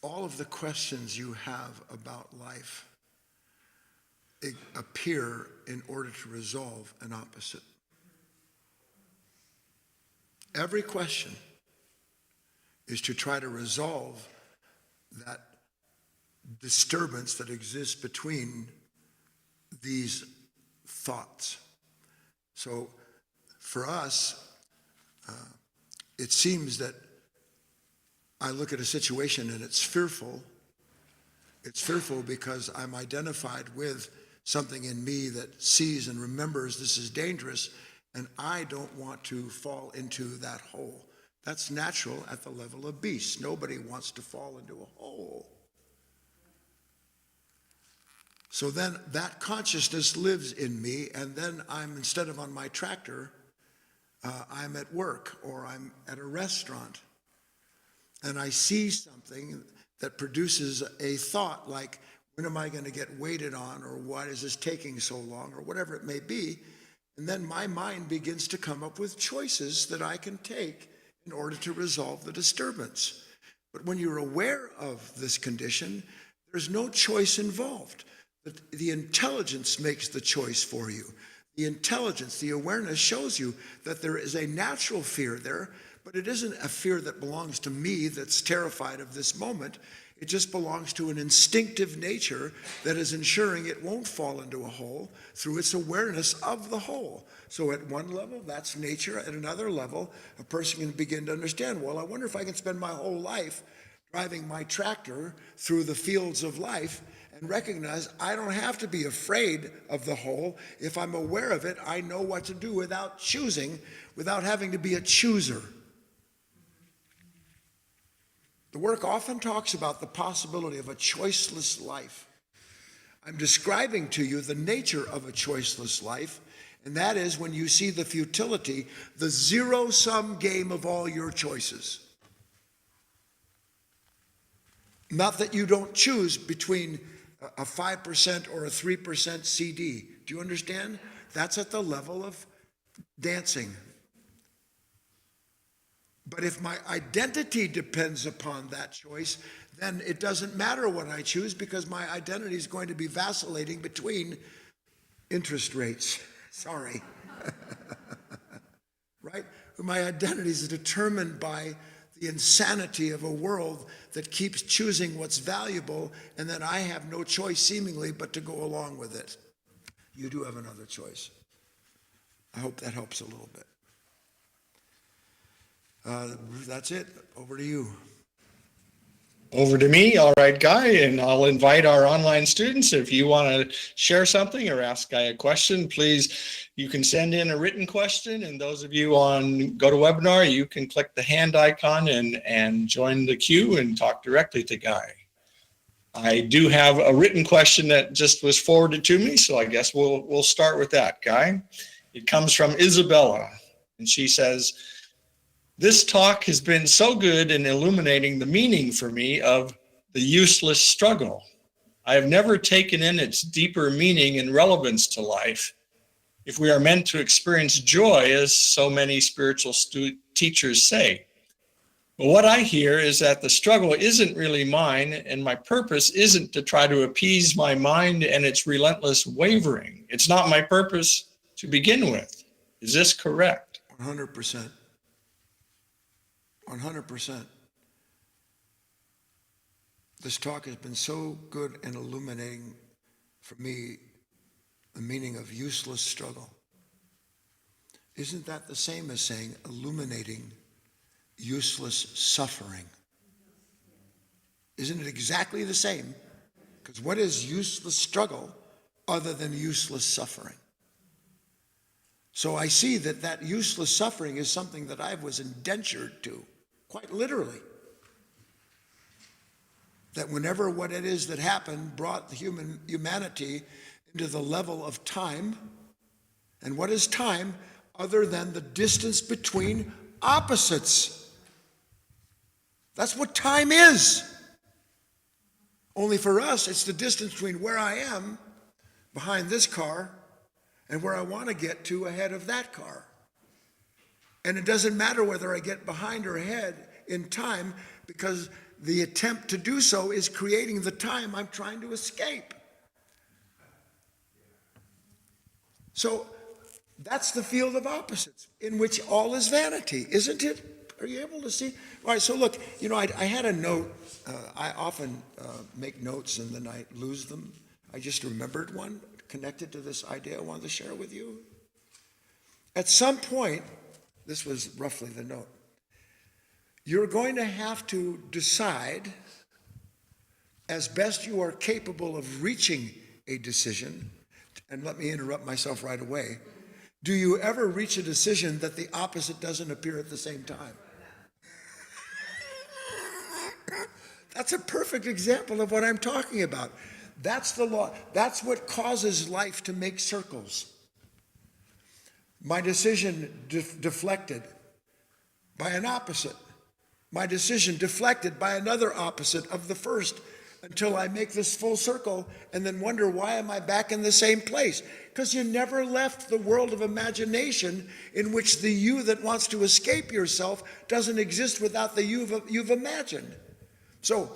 All of the questions you have about life appear in order to resolve an opposite. Every question is to try to resolve that disturbance that exists between these thoughts. So for us, it seems that I look at a situation and it's fearful. It's fearful because I'm identified with something in me that sees and remembers this is dangerous, and I don't want to fall into that hole. That's natural at the level of beasts. Nobody wants to fall into a hole. So then that consciousness lives in me, and then I'm, instead of on my tractor, I'm at work or I'm at a restaurant, and I see something that produces a thought like, when am I going to get waited on, or why is this taking so long, or whatever it may be. And then my mind begins to come up with choices that I can take in order to resolve the disturbance. But when you're aware of this condition, there's no choice involved. The intelligence makes the choice for you. The intelligence, the awareness shows you that there is a natural fear there, but it isn't a fear that belongs to me that's terrified of this moment. It just belongs to an instinctive nature that is ensuring it won't fall into a hole through its awareness of the hole. So at one level, that's nature. At another level, a person can begin to understand, well, I wonder if I can spend my whole life driving my tractor through the fields of life and recognize I don't have to be afraid of the hole. If I'm aware of it, I know what to do without choosing, without having to be a chooser. The work often talks about the possibility of a choiceless life. I'm describing to you the nature of a choiceless life, and that is when you see the futility, the zero-sum game of all your choices. Not that you don't choose between a 5% or a 3% CD. Do you understand? That's at the level of dancing. But if my identity depends upon that choice, then it doesn't matter what I choose, because my identity is going to be vacillating between interest rates. Sorry. Right? My identity is determined by the insanity of a world that keeps choosing what's valuable, and then I have no choice seemingly but to go along with it. You do have another choice. I hope that helps a little bit. That's it. Over to you. Over to me. All right, Guy, and I'll invite our online students. If you want to share something or ask Guy a question, please, you can send in a written question. And those of you on GoToWebinar, you can click the hand icon and join the queue and talk directly to Guy. I do have a written question that just was forwarded to me, so I guess we'll start with that, Guy. It comes from Isabella, and she says, "This talk has been so good in illuminating the meaning for me of the useless struggle. I have never taken in its deeper meaning and relevance to life. If we are meant to experience joy, as so many spiritual teachers say. But what I hear is that the struggle isn't really mine, and my purpose isn't to try to appease my mind and its relentless wavering. It's not my purpose to begin with. Is this correct?" 100%. 100%. This talk has been so good in illuminating for me the meaning of useless struggle. Isn't that the same as saying illuminating useless suffering? Isn't it exactly the same? Because what is useless struggle other than useless suffering? So I see that useless suffering is something that I was indentured to, quite literally. That whenever what it is that happened brought the humanity into the level of time, and what is time other than the distance between opposites? That's what time is. Only for us, it's the distance between where I am behind this car and where I want to get to ahead of that car. And it doesn't matter whether I get behind or ahead in time, because the attempt to do so is creating the time I'm trying to escape. So that's the field of opposites, in which all is vanity, isn't it? Are you able to see? All right, so look, I had a note. I often make notes and then I lose them. I just remembered one connected to this idea I wanted to share with you. At some point, this was roughly the note, you're going to have to decide, as best you are capable of reaching a decision, and let me interrupt myself right away, do you ever reach a decision that the opposite doesn't appear at the same time? That's a perfect example of what I'm talking about. That's the law. That's what causes life to make circles. My decision deflected by an opposite. My decision deflected by another opposite of the first, until I make this full circle and then wonder, why am I back in the same place? Because you never left the world of imagination in which the you that wants to escape yourself doesn't exist without the you've imagined. So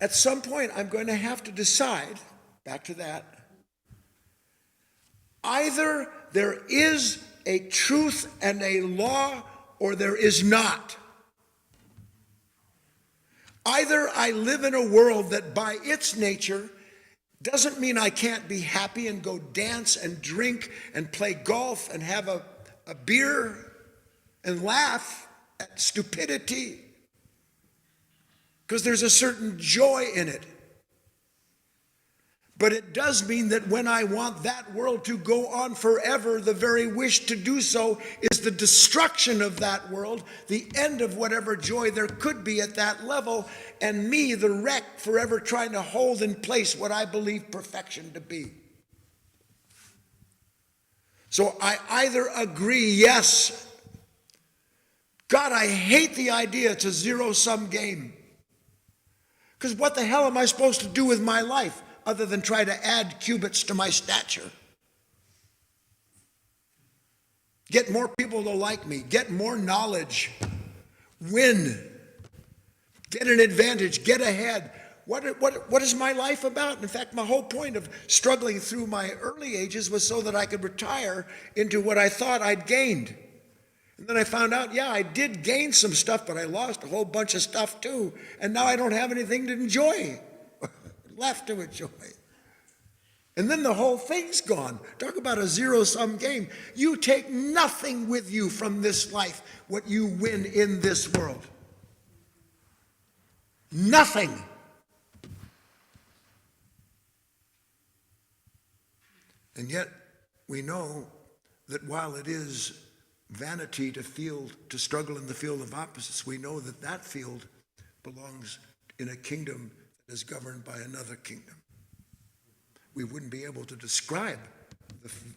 at some point, I'm going to have to decide, back to that, either there is a truth and a law or there is not. Either I live in a world that by its nature doesn't mean I can't be happy and go dance and drink and play golf and have a beer and laugh at stupidity, because there's a certain joy in it. But it does mean that when I want that world to go on forever, the very wish to do so is the destruction of that world, the end of whatever joy there could be at that level, and me, the wreck, forever trying to hold in place what I believe perfection to be. So I either agree, yes, God, I hate the idea it's a zero-sum game. Because what the hell am I supposed to do with my life other than try to add cubits to my stature? Get more people to like me, get more knowledge, win, get an advantage, get ahead. What is my life about? In fact, my whole point of struggling through my early ages was so that I could retire into what I thought I'd gained. And then I found out, yeah, I did gain some stuff, but I lost a whole bunch of stuff too. And now I don't have anything to enjoy, left to enjoy. And then the whole thing's gone. Talk about a zero-sum game. You take nothing with you from this life, what you win in this world. Nothing. And yet, we know that while it is vanity to struggle in the field of opposites, we know that that field belongs in a kingdom that is governed by another kingdom. We wouldn't be able to describe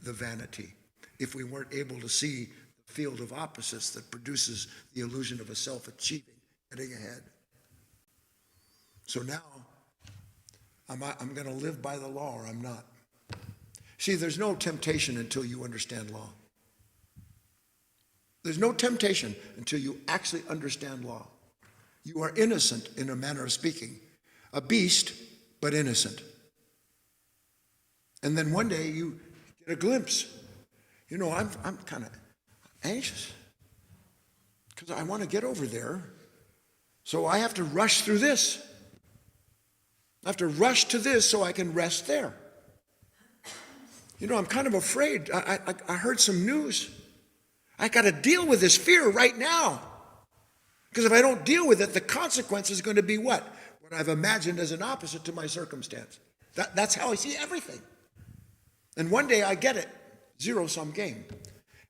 the vanity if we weren't able to see the field of opposites that produces the illusion of a self-achieving, getting ahead. So now, I'm going to live by the law or I'm not. See, there's no temptation until you understand law. There's no temptation until you actually understand law. You are innocent in a manner of speaking. A beast, but innocent. And then one day you get a glimpse. I'm kind of anxious because I want to get over there. So I have to rush through this. I have to rush to this so I can rest there. I'm kind of afraid. I heard some news. I got to deal with this fear right now. Because if I don't deal with it, the consequence is going to be what? What I've imagined as an opposite to my circumstance. That's how I see everything. And one day I get it. Zero-sum game.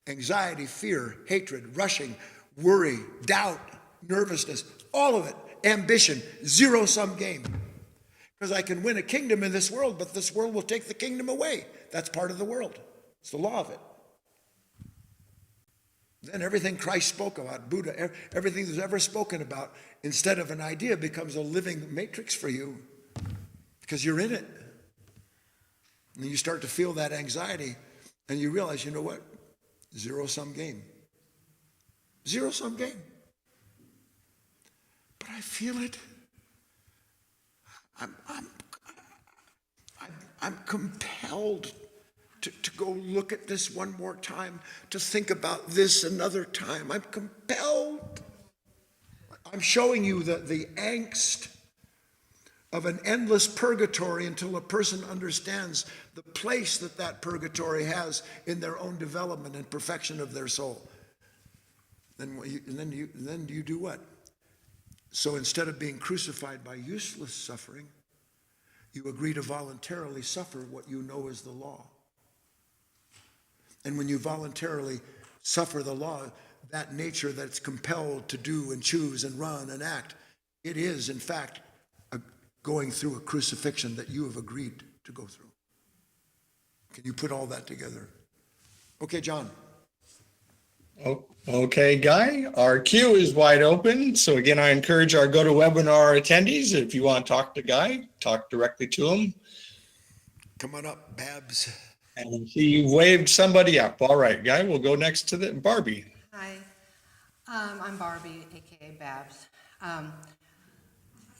Anxiety, fear, hatred, rushing, worry, doubt, nervousness, all of it. Ambition, zero-sum game. Because I can win a kingdom in this world, but this world will take the kingdom away. That's part of the world. It's the law of it. Then everything Christ spoke about, Buddha, everything that's ever spoken about, instead of an idea, becomes a living matrix for you because you're in it. And you start to feel that anxiety and you realize, you know what? Zero-sum game. Zero-sum game. But I feel it. I'm compelled to go look at this one more time, to think about this another time. I'm compelled I'm showing you the angst of an endless purgatory until a person understands the place that that purgatory has in their own development and perfection of their soul. Then you do what? So instead of being crucified by useless suffering, you agree to voluntarily suffer what you know is the law. And when you voluntarily suffer the law, that nature that's compelled to do and choose and run and act, it is, in fact, going through a crucifixion that you have agreed to go through. Can you put all that together? Okay, John. Oh, okay, Guy, our queue is wide open. So again, I encourage our GoToWebinar attendees, if you want to talk to Guy, talk directly to him. Come on up, Babs. And he waved somebody up. All right, Guy, we'll go next to the Barbie. Hi, I'm Barbie, aka Babs.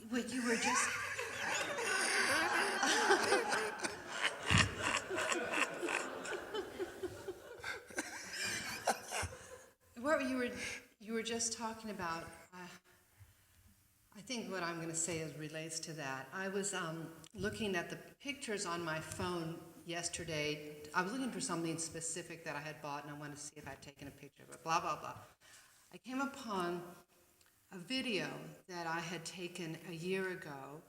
What you were just what you were just talking about. I think what I'm going to say relates to that. I was looking at the pictures on my phone yesterday. I was looking for something specific that I had bought, and I wanted to see if I'd taken a picture of it, blah, blah, blah. I came upon a video that I had taken a year ago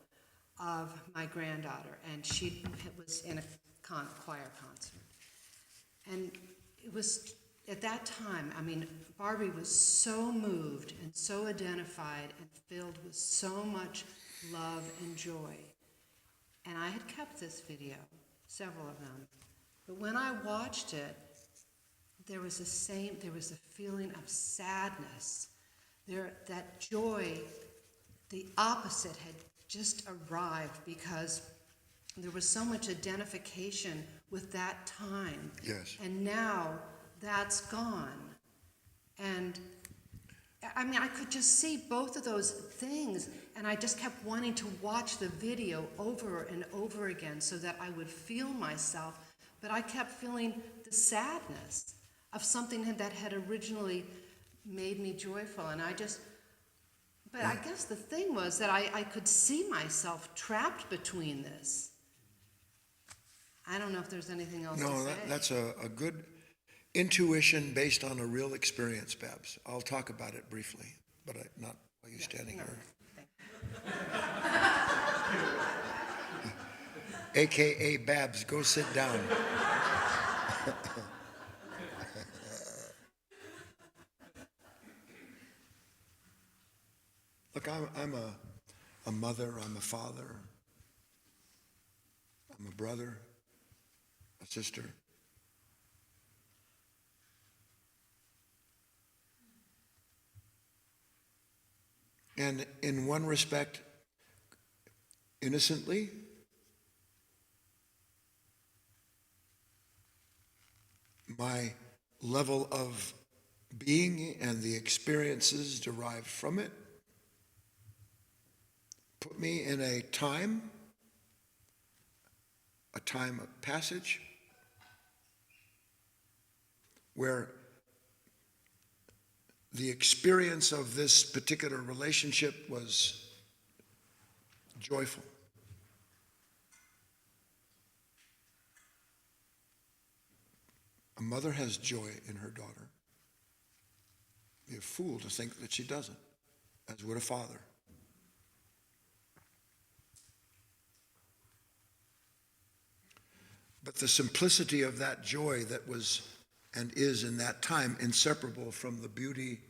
of my granddaughter, and she was in a choir concert. And it was, at that time, I mean, Barbie was so moved and so identified and filled with so much love and joy. And I had kept this video, several of them. But when I watched it, there was a feeling of sadness. That joy, the opposite had just arrived, because there was so much identification with that time. Yes. And now that's gone. And I mean, I could just see both of those things, and I just kept wanting to watch the video over and over again so that I would feel myself. But I kept feeling the sadness of something that had originally made me joyful. And I guess the thing was that I could see myself trapped between this. I don't know if there's anything else to say. No, that's a good intuition based on a real experience, Babs. I'll talk about it briefly, but not while you're standing here. AKA Babs, go sit down. Look, I'm a mother, I'm a father, I'm a brother, a sister. And in one respect, innocently, my level of being and the experiences derived from it put me in a time of passage where the experience of this particular relationship was joyful. A mother has joy in her daughter. Be a fool to think that she doesn't, as would a father. But the simplicity of that joy that was and is in that time inseparable from the beauty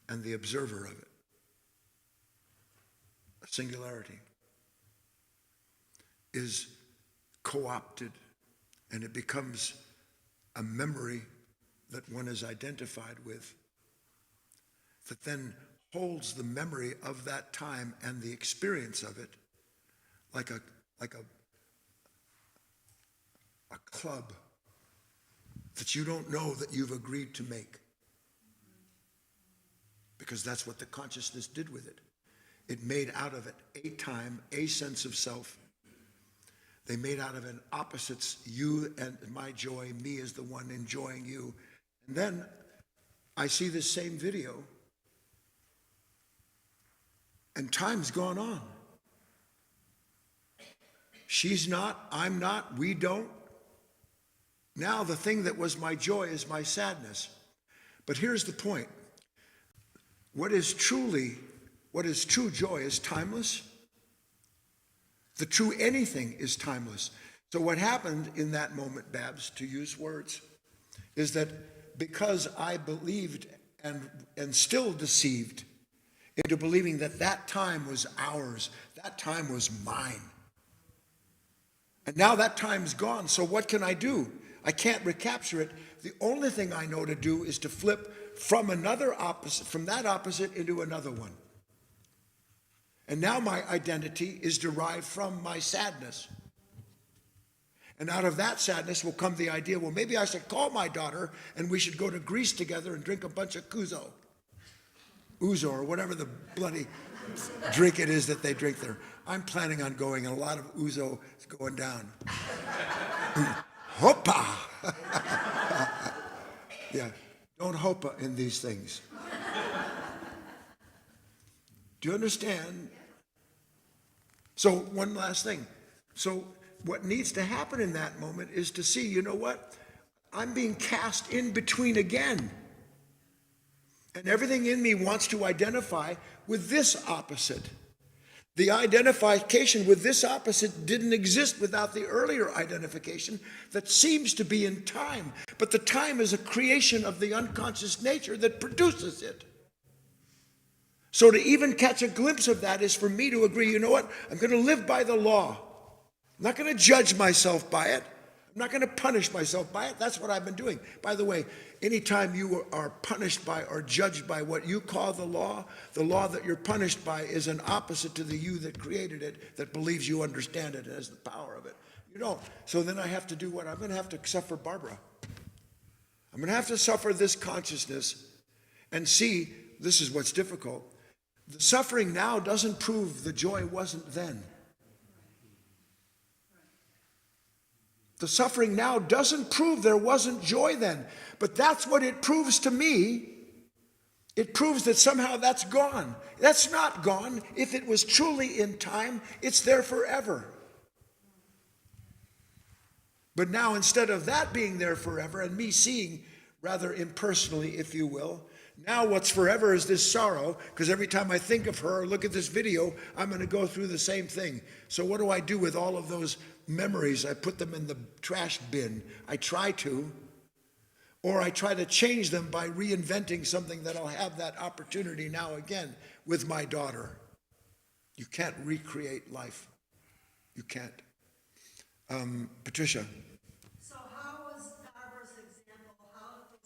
and the observer of it. A singularity is co-opted, and it becomes a memory that one is identified with, that then holds the memory of that time and the experience of it like a club that you don't know that you've agreed to make, because that's what the consciousness did with it. It made out of it a time, a sense of self. They made out of it opposites, you and my joy, me as the one enjoying you. And then I see this same video, And time's gone on. She's not, I'm not, we don't. Now the thing that was my joy is my sadness. But here's the point. What is true joy is timeless. The true anything is timeless. So what happened in that moment, Babs, to use words, is that because I believed and still deceived into believing that that time was ours, that time was mine. And now that time's gone, so what can I do? I can't recapture it. The only thing I know to do is to flip from that opposite into another one. And now my identity is derived from my sadness. And out of that sadness will come the idea, well, maybe I should call my daughter and we should go to Greece together and drink a bunch of ouzo, or whatever the bloody drink it is that they drink there. I'm planning on going, and a lot of ouzo is going down. Hopa! Yeah, don't hopa in these things. Do you understand? So one last thing. So what needs to happen in that moment is to see, you know what? I'm being cast in between again. And everything in me wants to identify with this opposite. The identification with this opposite didn't exist without the earlier identification that seems to be in time. But the time is a creation of the unconscious nature that produces it. So to even catch a glimpse of that is for me to agree, you know what? I'm going to live by the law. I'm not going to judge myself by it. I'm not going to punish myself by it. That's what I've been doing. By the way, anytime you are punished by or judged by what you call the law that you're punished by is an opposite to the you that created it, that believes you understand it and has the power of it. You don't. So then I have to do what? I'm going to have to suffer Barbara. I'm going to have to suffer this consciousness and see, this is what's difficult. The suffering now doesn't prove the joy wasn't then. The suffering now doesn't prove there wasn't joy then. But that's what it proves to me. It proves that somehow that's gone. That's not gone. If it was truly in time, it's there forever. But now instead of that being there forever and me seeing rather impersonally, if you will, now what's forever is this sorrow, because every time I think of her or look at this video, I'm going to go through the same thing. So what do I do with all of those memories? I put them in the trash bin. I try to. Or I try to change them by reinventing something that'll have that opportunity now again with my daughter. You can't recreate life. You can't. Patricia. So how was Barbara's example, how was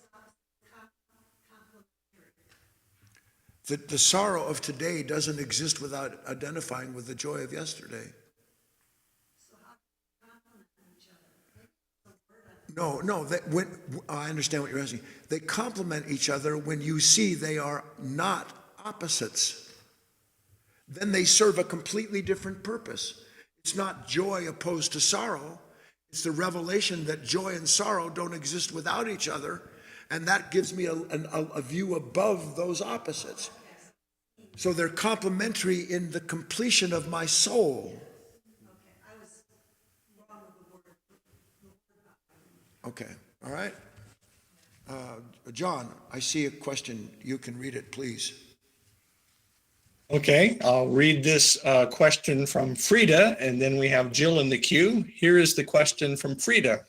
complementary? The sorrow of today doesn't exist without identifying with the joy of yesterday. So how do they complement each other? No, I understand what you're asking. They complement each other when you see they are not opposites. Then they serve a completely different purpose. It's not joy opposed to sorrow. It's the revelation that joy and sorrow don't exist without each other, and that gives me a view above those opposites. So they're complementary in the completion of my soul. Okay, I was wrong with the word. Okay, all right. John, I see a question. You can read it, please. Okay, I'll read this question from Frida, and then we have Jill in the queue. Here is the question from Frida.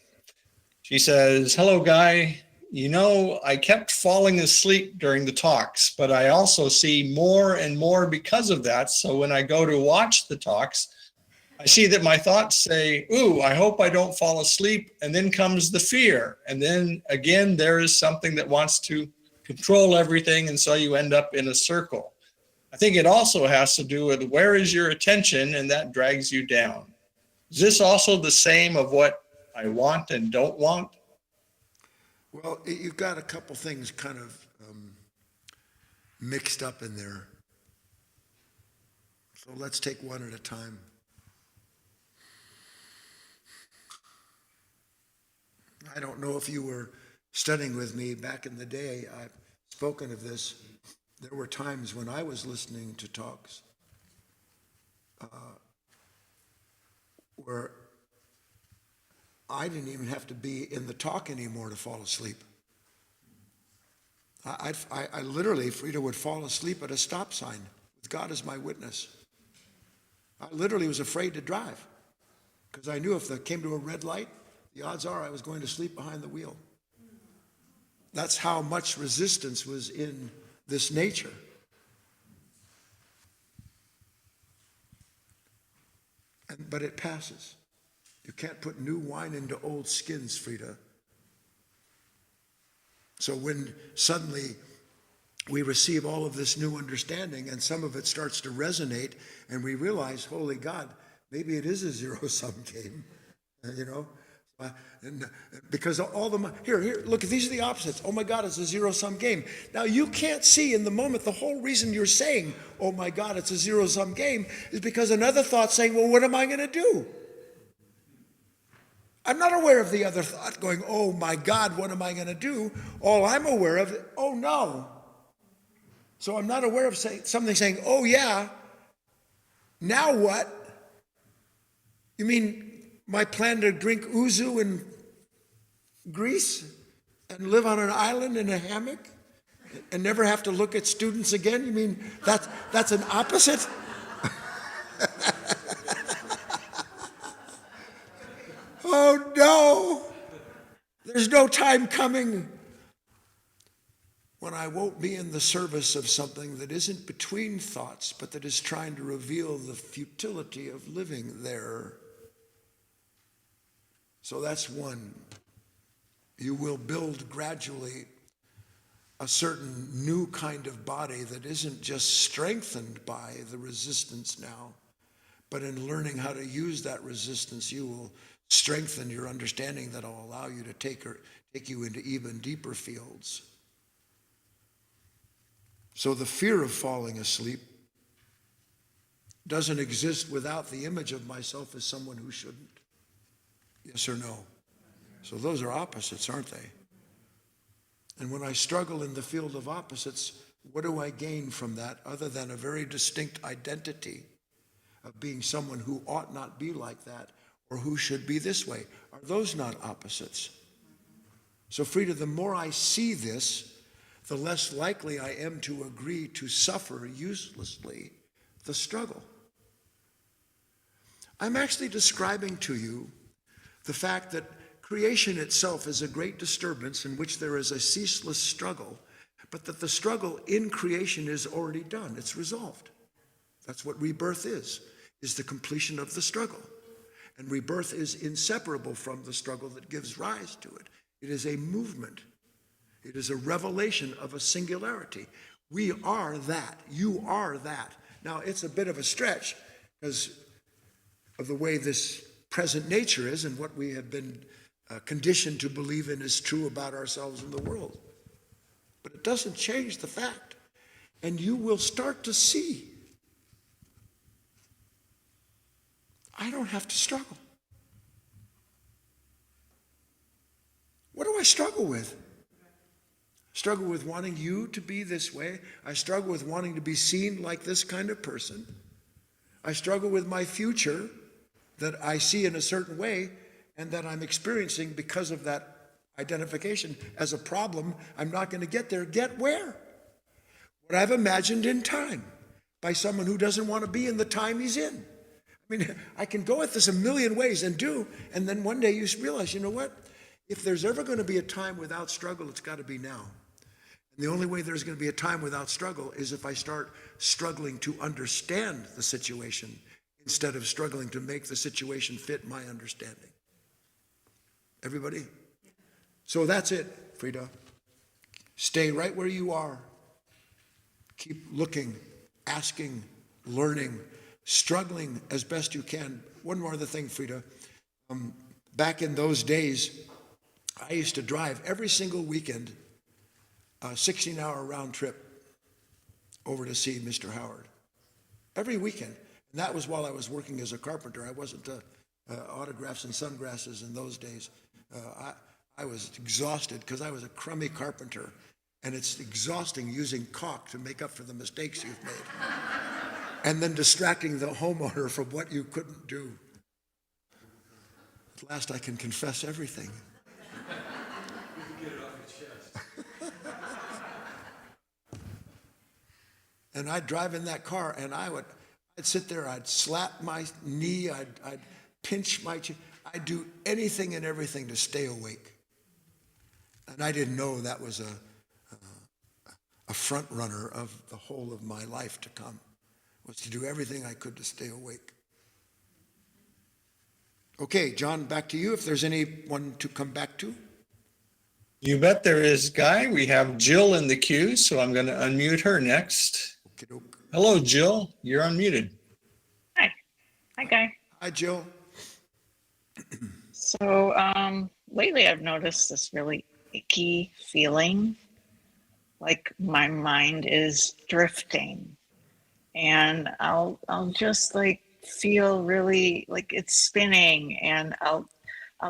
She says, "Hello, Guy. You know, I kept falling asleep during the talks, but I also see more and more because of that. So when I go to watch the talks, I see that my thoughts say, ooh, I hope I don't fall asleep. And then comes the fear. And then again, there is something that wants to control everything. And so you end up in a circle. I think it also has to do with where is your attention, and that drags you down. Is this also the same of what I want and don't want?" Well, you've got a couple things kind of mixed up in there. So let's take one at a time. I don't know if you were studying with me back in the day. I've spoken of this. There were times when I was listening to talks where I didn't even have to be in the talk anymore to fall asleep. I literally, Frida, would fall asleep at a stop sign with God as my witness. I literally was afraid to drive because I knew if I came to a red light, the odds are I was going to sleep behind the wheel. That's how much resistance was in this nature. But it passes. You can't put new wine into old skins, Frida. So when suddenly we receive all of this new understanding and some of it starts to resonate and we realize, holy God, maybe it is a zero-sum game, you know? And because all the, here, look, these are the opposites. Oh my God, it's a zero-sum game. Now you can't see in the moment the whole reason you're saying, oh my God, it's a zero-sum game is because another thought's saying, well, what am I going to do? I'm not aware of the other thought going, oh my God, what am I going to do? All I'm aware of, oh no. So I'm not aware of something saying, oh yeah, now what? You mean my plan to drink ouzo in Greece and live on an island in a hammock and never have to look at students again? You mean that's an opposite? Oh no, there's no time coming when I won't be in the service of something that isn't between thoughts, but that is trying to reveal the futility of living there. So that's one. You will build gradually a certain new kind of body that isn't just strengthened by the resistance now, but in learning how to use that resistance, you will strengthen your understanding that will allow you to take you into even deeper fields. So the fear of falling asleep doesn't exist without the image of myself as someone who shouldn't. Yes or no? So those are opposites, aren't they? And when I struggle in the field of opposites, what do I gain from that other than a very distinct identity of being someone who ought not be like that or who should be this way? Are those not opposites? So Frida, the more I see this, the less likely I am to agree to suffer uselessly the struggle. I'm actually describing to you the fact that creation itself is a great disturbance in which there is a ceaseless struggle, but that the struggle in creation is already done. It's resolved. That's what rebirth is the completion of the struggle. And rebirth is inseparable from the struggle that gives rise to it. It is a movement. It is a revelation of a singularity. We are that. You are that. Now, it's a bit of a stretch because of the way this present nature is and what we have been conditioned to believe in is true about ourselves and the world. But it doesn't change the fact. And you will start to see, I don't have to struggle. What do I struggle with? I struggle with wanting you to be this way. I struggle with wanting to be seen like this kind of person. I struggle with my future that I see in a certain way and that I'm experiencing because of that identification as a problem. I'm not going to get there. Get where? What I've imagined in time by someone who doesn't want to be in the time he's in. I mean, I can go at this a million ways and then one day you realize, you know what? If there's ever going to be a time without struggle, it's got to be now. And the only way there's going to be a time without struggle is if I start struggling to understand the situation instead of struggling to make the situation fit my understanding. Everybody? So that's it, Frida. Stay right where you are. Keep looking, asking, learning, struggling as best you can. One more other thing, Frida. Back in those days, I used to drive every single weekend a 16-hour round trip over to see Mr. Howard. Every weekend. And that was while I was working as a carpenter. I wasn't autographs and sunglasses in those days. I was exhausted because I was a crummy carpenter. And it's exhausting using caulk to make up for the mistakes you've made. and then distracting the homeowner from what you couldn't do. At last I can confess everything. Get it off your chest. And I'd drive in that car, and I'd sit there, I'd slap my knee, I'd pinch my chin, I'd do anything and everything to stay awake. And I didn't know that was a front runner of the whole of my life to come, was to do everything I could to stay awake. Okay, John, back to you, if there's anyone to come back to. You bet there is, Guy. We have Jill in the queue, so I'm going to unmute her next. Okey-doke. Hello, Jill. You're unmuted. Hi. Hi, Guy. Hi, Jill. So lately I've noticed this really icky feeling, like my mind is drifting, and I'll just like feel really like it's spinning, and I'll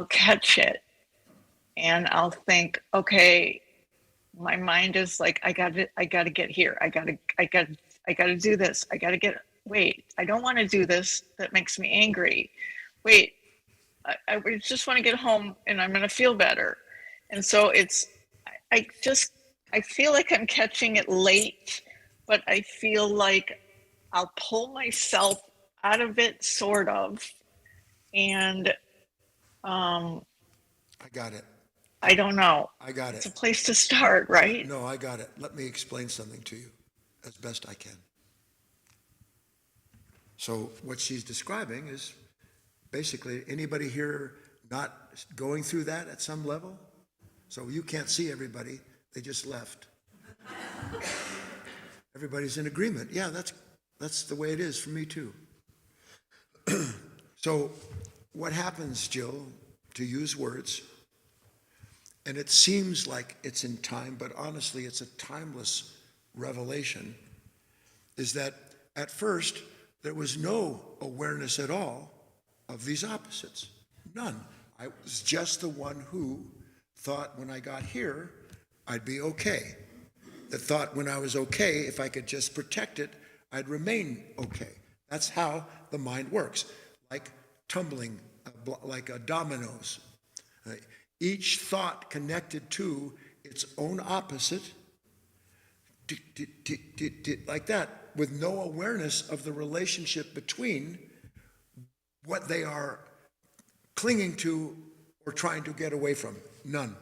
catch it, and I'll think, okay, my mind is like, I gotta get here. I gotta do this. Wait, I don't want to do this. That makes me angry. Wait, I just want to get home and I'm going to feel better. And so I feel like I'm catching it late, but I feel like I'll pull myself out of it, sort of. And I got it. I don't know. I got It's it. a place to start, right? No, I got it. Let me explain something to you as best I can. So what she's describing is basically, anybody here not going through that at some level? So you can't see everybody. They just left. Everybody's in agreement. Yeah, that's the way it is for me too. So what happens, Jill, to use words, and it seems like it's in time, but honestly it's a timeless revelation, is that at first there was no awareness at all of these opposites. None. I was just the one who thought when I got here, I'd be okay. That thought when I was okay, if I could just protect it, I'd remain okay. That's how the mind works, like tumbling, like a dominoes. Each thought connected to its own opposite, like that, with no awareness of the relationship between what they are clinging to or trying to get away from. None.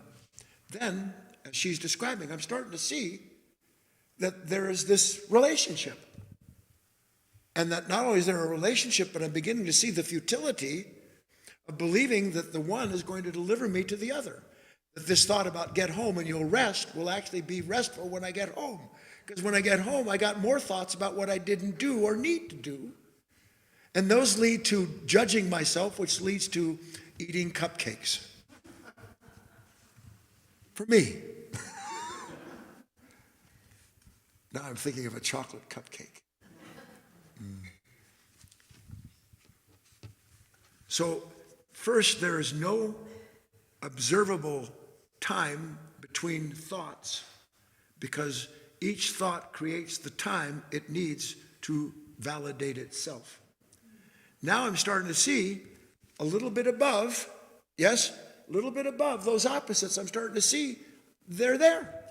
Then, as she's describing, I'm starting to see that there is this relationship. And that not only is there a relationship, but I'm beginning to see the futility of believing that the one is going to deliver me to the other. That this thought about get home and you'll rest will actually be restful when I get home. Because when I get home, I got more thoughts about what I didn't do or need to do. And those lead to judging myself, which leads to eating cupcakes. For me. Now I'm thinking of a chocolate cupcake. So first, there is no observable time between thoughts because each thought creates the time it needs to validate itself. Now I'm starting to see a little bit above, yes, a little bit above those opposites. I'm starting to see they're there.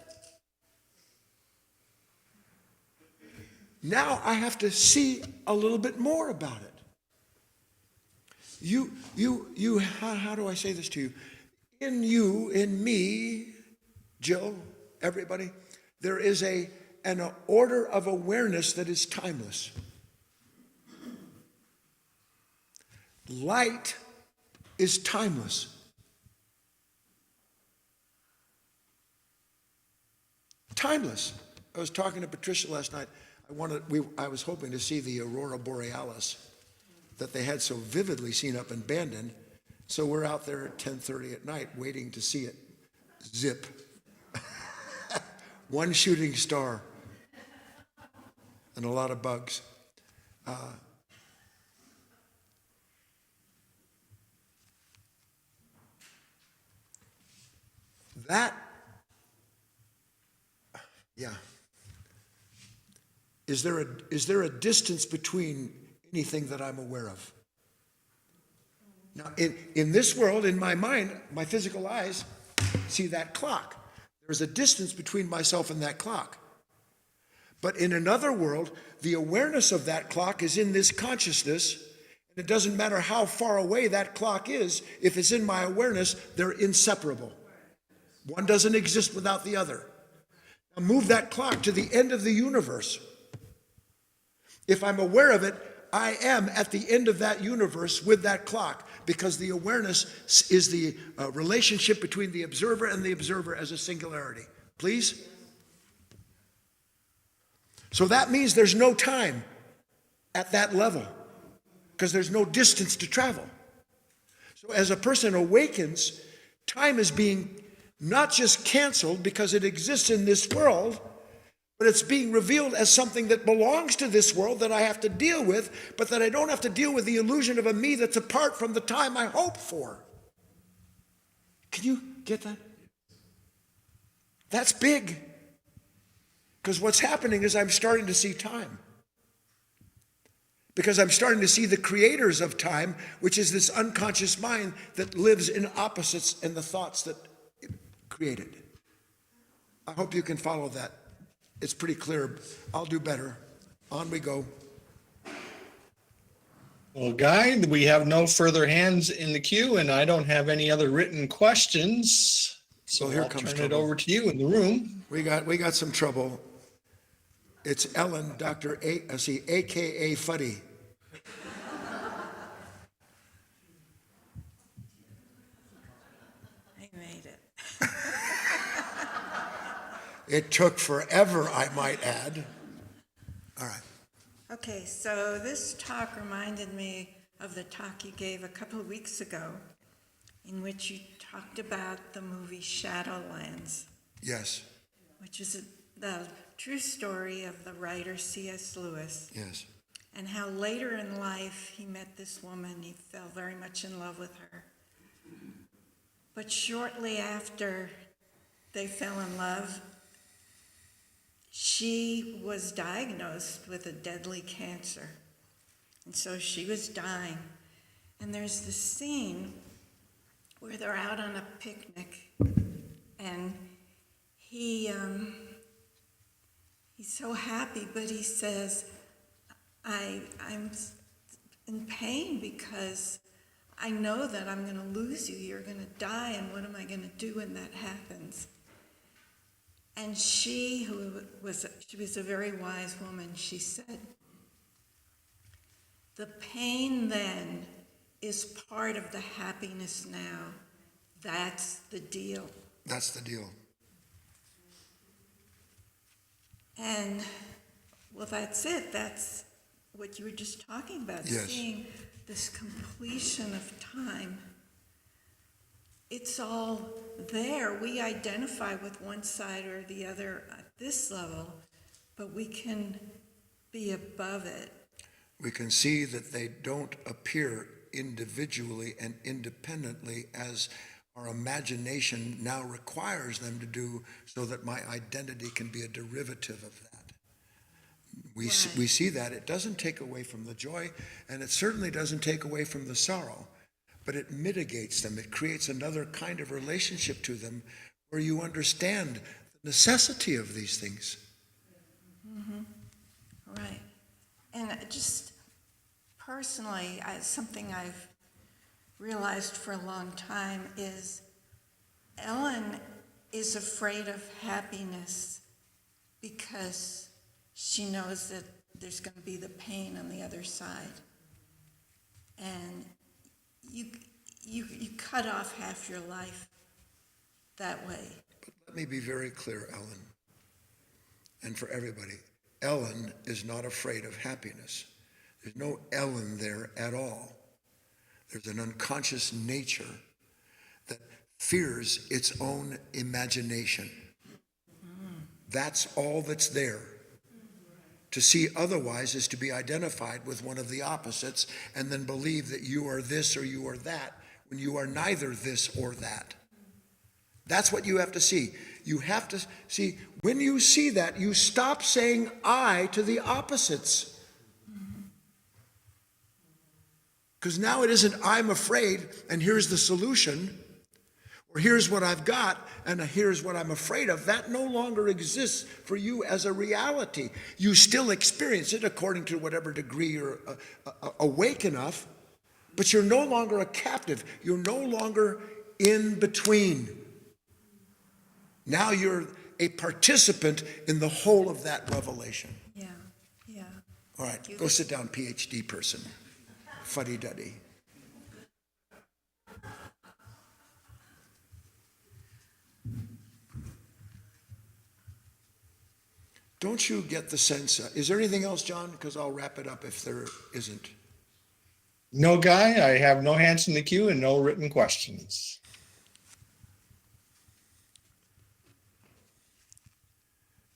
Now I have to see a little bit more about it. How do I say this to you? In you, in me, Jill, everybody, there is an order of awareness that is timeless. Light is timeless. Timeless. I was talking to Patricia last night. I was hoping to see the aurora borealis that they had so vividly seen up in Bandon. So we're out there at 10:30 at night waiting to see it. Zip. One shooting star and a lot of bugs. Is there a distance between anything that I'm aware of? Now, in this world, in my mind, my physical eyes see that clock. There's a distance between myself and that clock. But in another world, the awareness of that clock is in this consciousness, and it doesn't matter how far away that clock is. If it's in my awareness, they're inseparable. One doesn't exist without the other. Now move that clock to the end of the universe. If I'm aware of it, I am at the end of that universe with that clock, because the awareness is the relationship between the observer and the observer as a singularity. Please? So that means there's no time at that level, because there's no distance to travel. So as a person awakens, time is being not just canceled because it exists in this world, but it's being revealed as something that belongs to this world that I have to deal with, but that I don't have to deal with the illusion of a me that's apart from the time I hope for. Can you get that? That's big. Because what's happening is I'm starting to see time. Because I'm starting to see the creators of time, which is this unconscious mind that lives in opposites and the thoughts that it created. I hope you can follow that. It's pretty clear. I'll do better. On we go. Well, Guy, we have no further hands in the queue, and I don't have any other written questions. So Well, here I'll comes turn it trouble. over to you in the room. We got some trouble. It's Ellen, Dr. AKA Fuddy. I made it. It took forever, I might add. All right. Okay, so this talk reminded me of the talk you gave a couple of weeks ago, in which you talked about the movie Shadowlands, Yes, which is the true story of the writer C.S. Lewis, yes. and how later in life he met this woman. He fell very much in love with her. But shortly after they fell in love, she was diagnosed with a deadly cancer. And so she was dying. And there's this scene where they're out on a picnic, and he's so happy, but he says, I'm in pain because I know that I'm going to lose you. You're going to die, and what am I going to do when that happens? And she was a very wise woman. She said, the pain then is part of the happiness now. That's the deal. That's the deal. And, well, that's it. That's what you were just talking about, Yes. seeing this completion of time. It's all there. We identify with one side or the other at this level, but we can be above it. We can see that they don't appear individually and independently as our imagination now requires them to do, so that my identity can be a derivative of that. We see that. It doesn't take away from the joy, and it certainly doesn't take away from the sorrow, but it mitigates them. It creates another kind of relationship to them where you understand the necessity of these things. Right. And just personally, something I've realized for a long time is Ellen is afraid of happiness because she knows that there's going to be the pain on the other side. And you cut off half your life that way. But let me be very clear, Ellen, and for everybody. Ellen is not afraid of happiness. There's no Ellen there at all. There's an unconscious nature that fears its own imagination. That's all that's there. To see otherwise is to be identified with one of the opposites and then believe that you are this or you are that when you are neither this or that. That's what you have to see. You have to see, when you see that, you stop saying I to the opposites. Because now it isn't I'm afraid and here's the solution, or here's what I've got and here's what I'm afraid of. That no longer exists for you as a reality. You still experience it according to whatever degree you're awake enough, but you're no longer a captive. You're no longer in between. Now you're a participant in the whole of that revelation. Yeah, yeah. All right, go sit down, PhD person. Fuddy-duddy. Don't you get the sense, is there anything else, John? Because I'll wrap it up if there isn't. No, Guy, I have no hands in the queue and no written questions.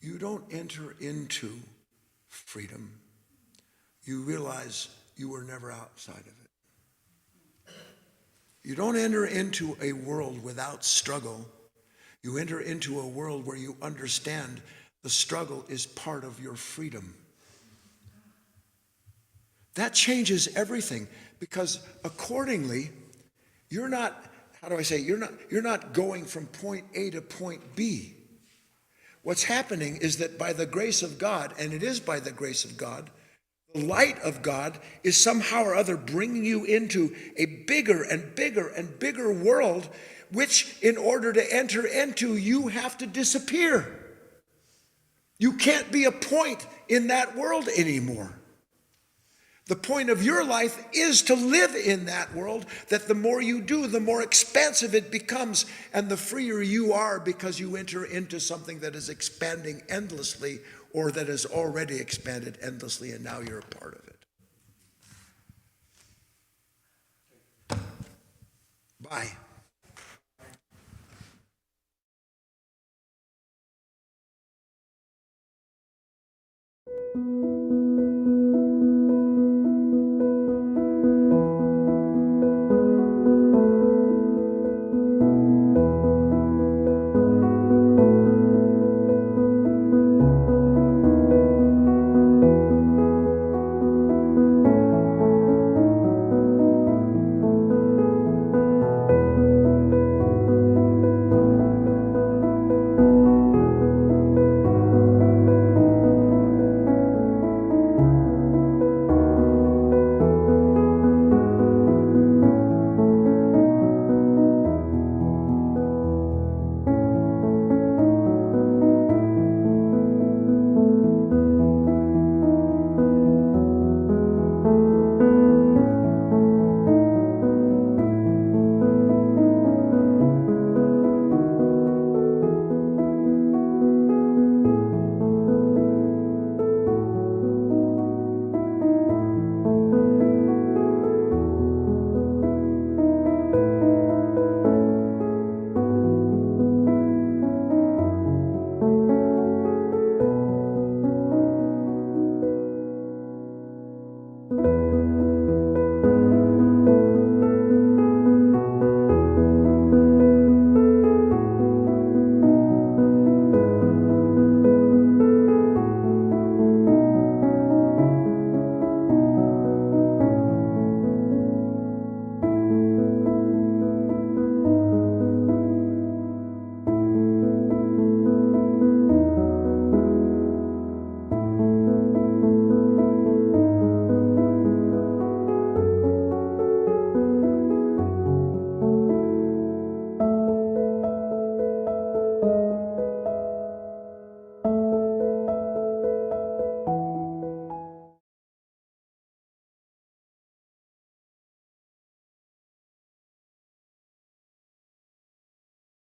You don't enter into freedom. You realize you were never outside of it. You don't enter into a world without struggle. You enter into a world where you understand the struggle is part of your freedom. That changes everything, because accordingly, you're not, you're not going from point A to point B. What's happening is that by the grace of God, and it is by the grace of God, the light of God is somehow or other bringing you into a bigger and bigger and bigger world, which in order to enter into, you have to disappear. You can't be a point in that world anymore. The point of your life is to live in that world, that the more you do, the more expansive it becomes, and the freer you are, because you enter into something that is expanding endlessly, or that has already expanded endlessly, and now you're a part of it. Bye.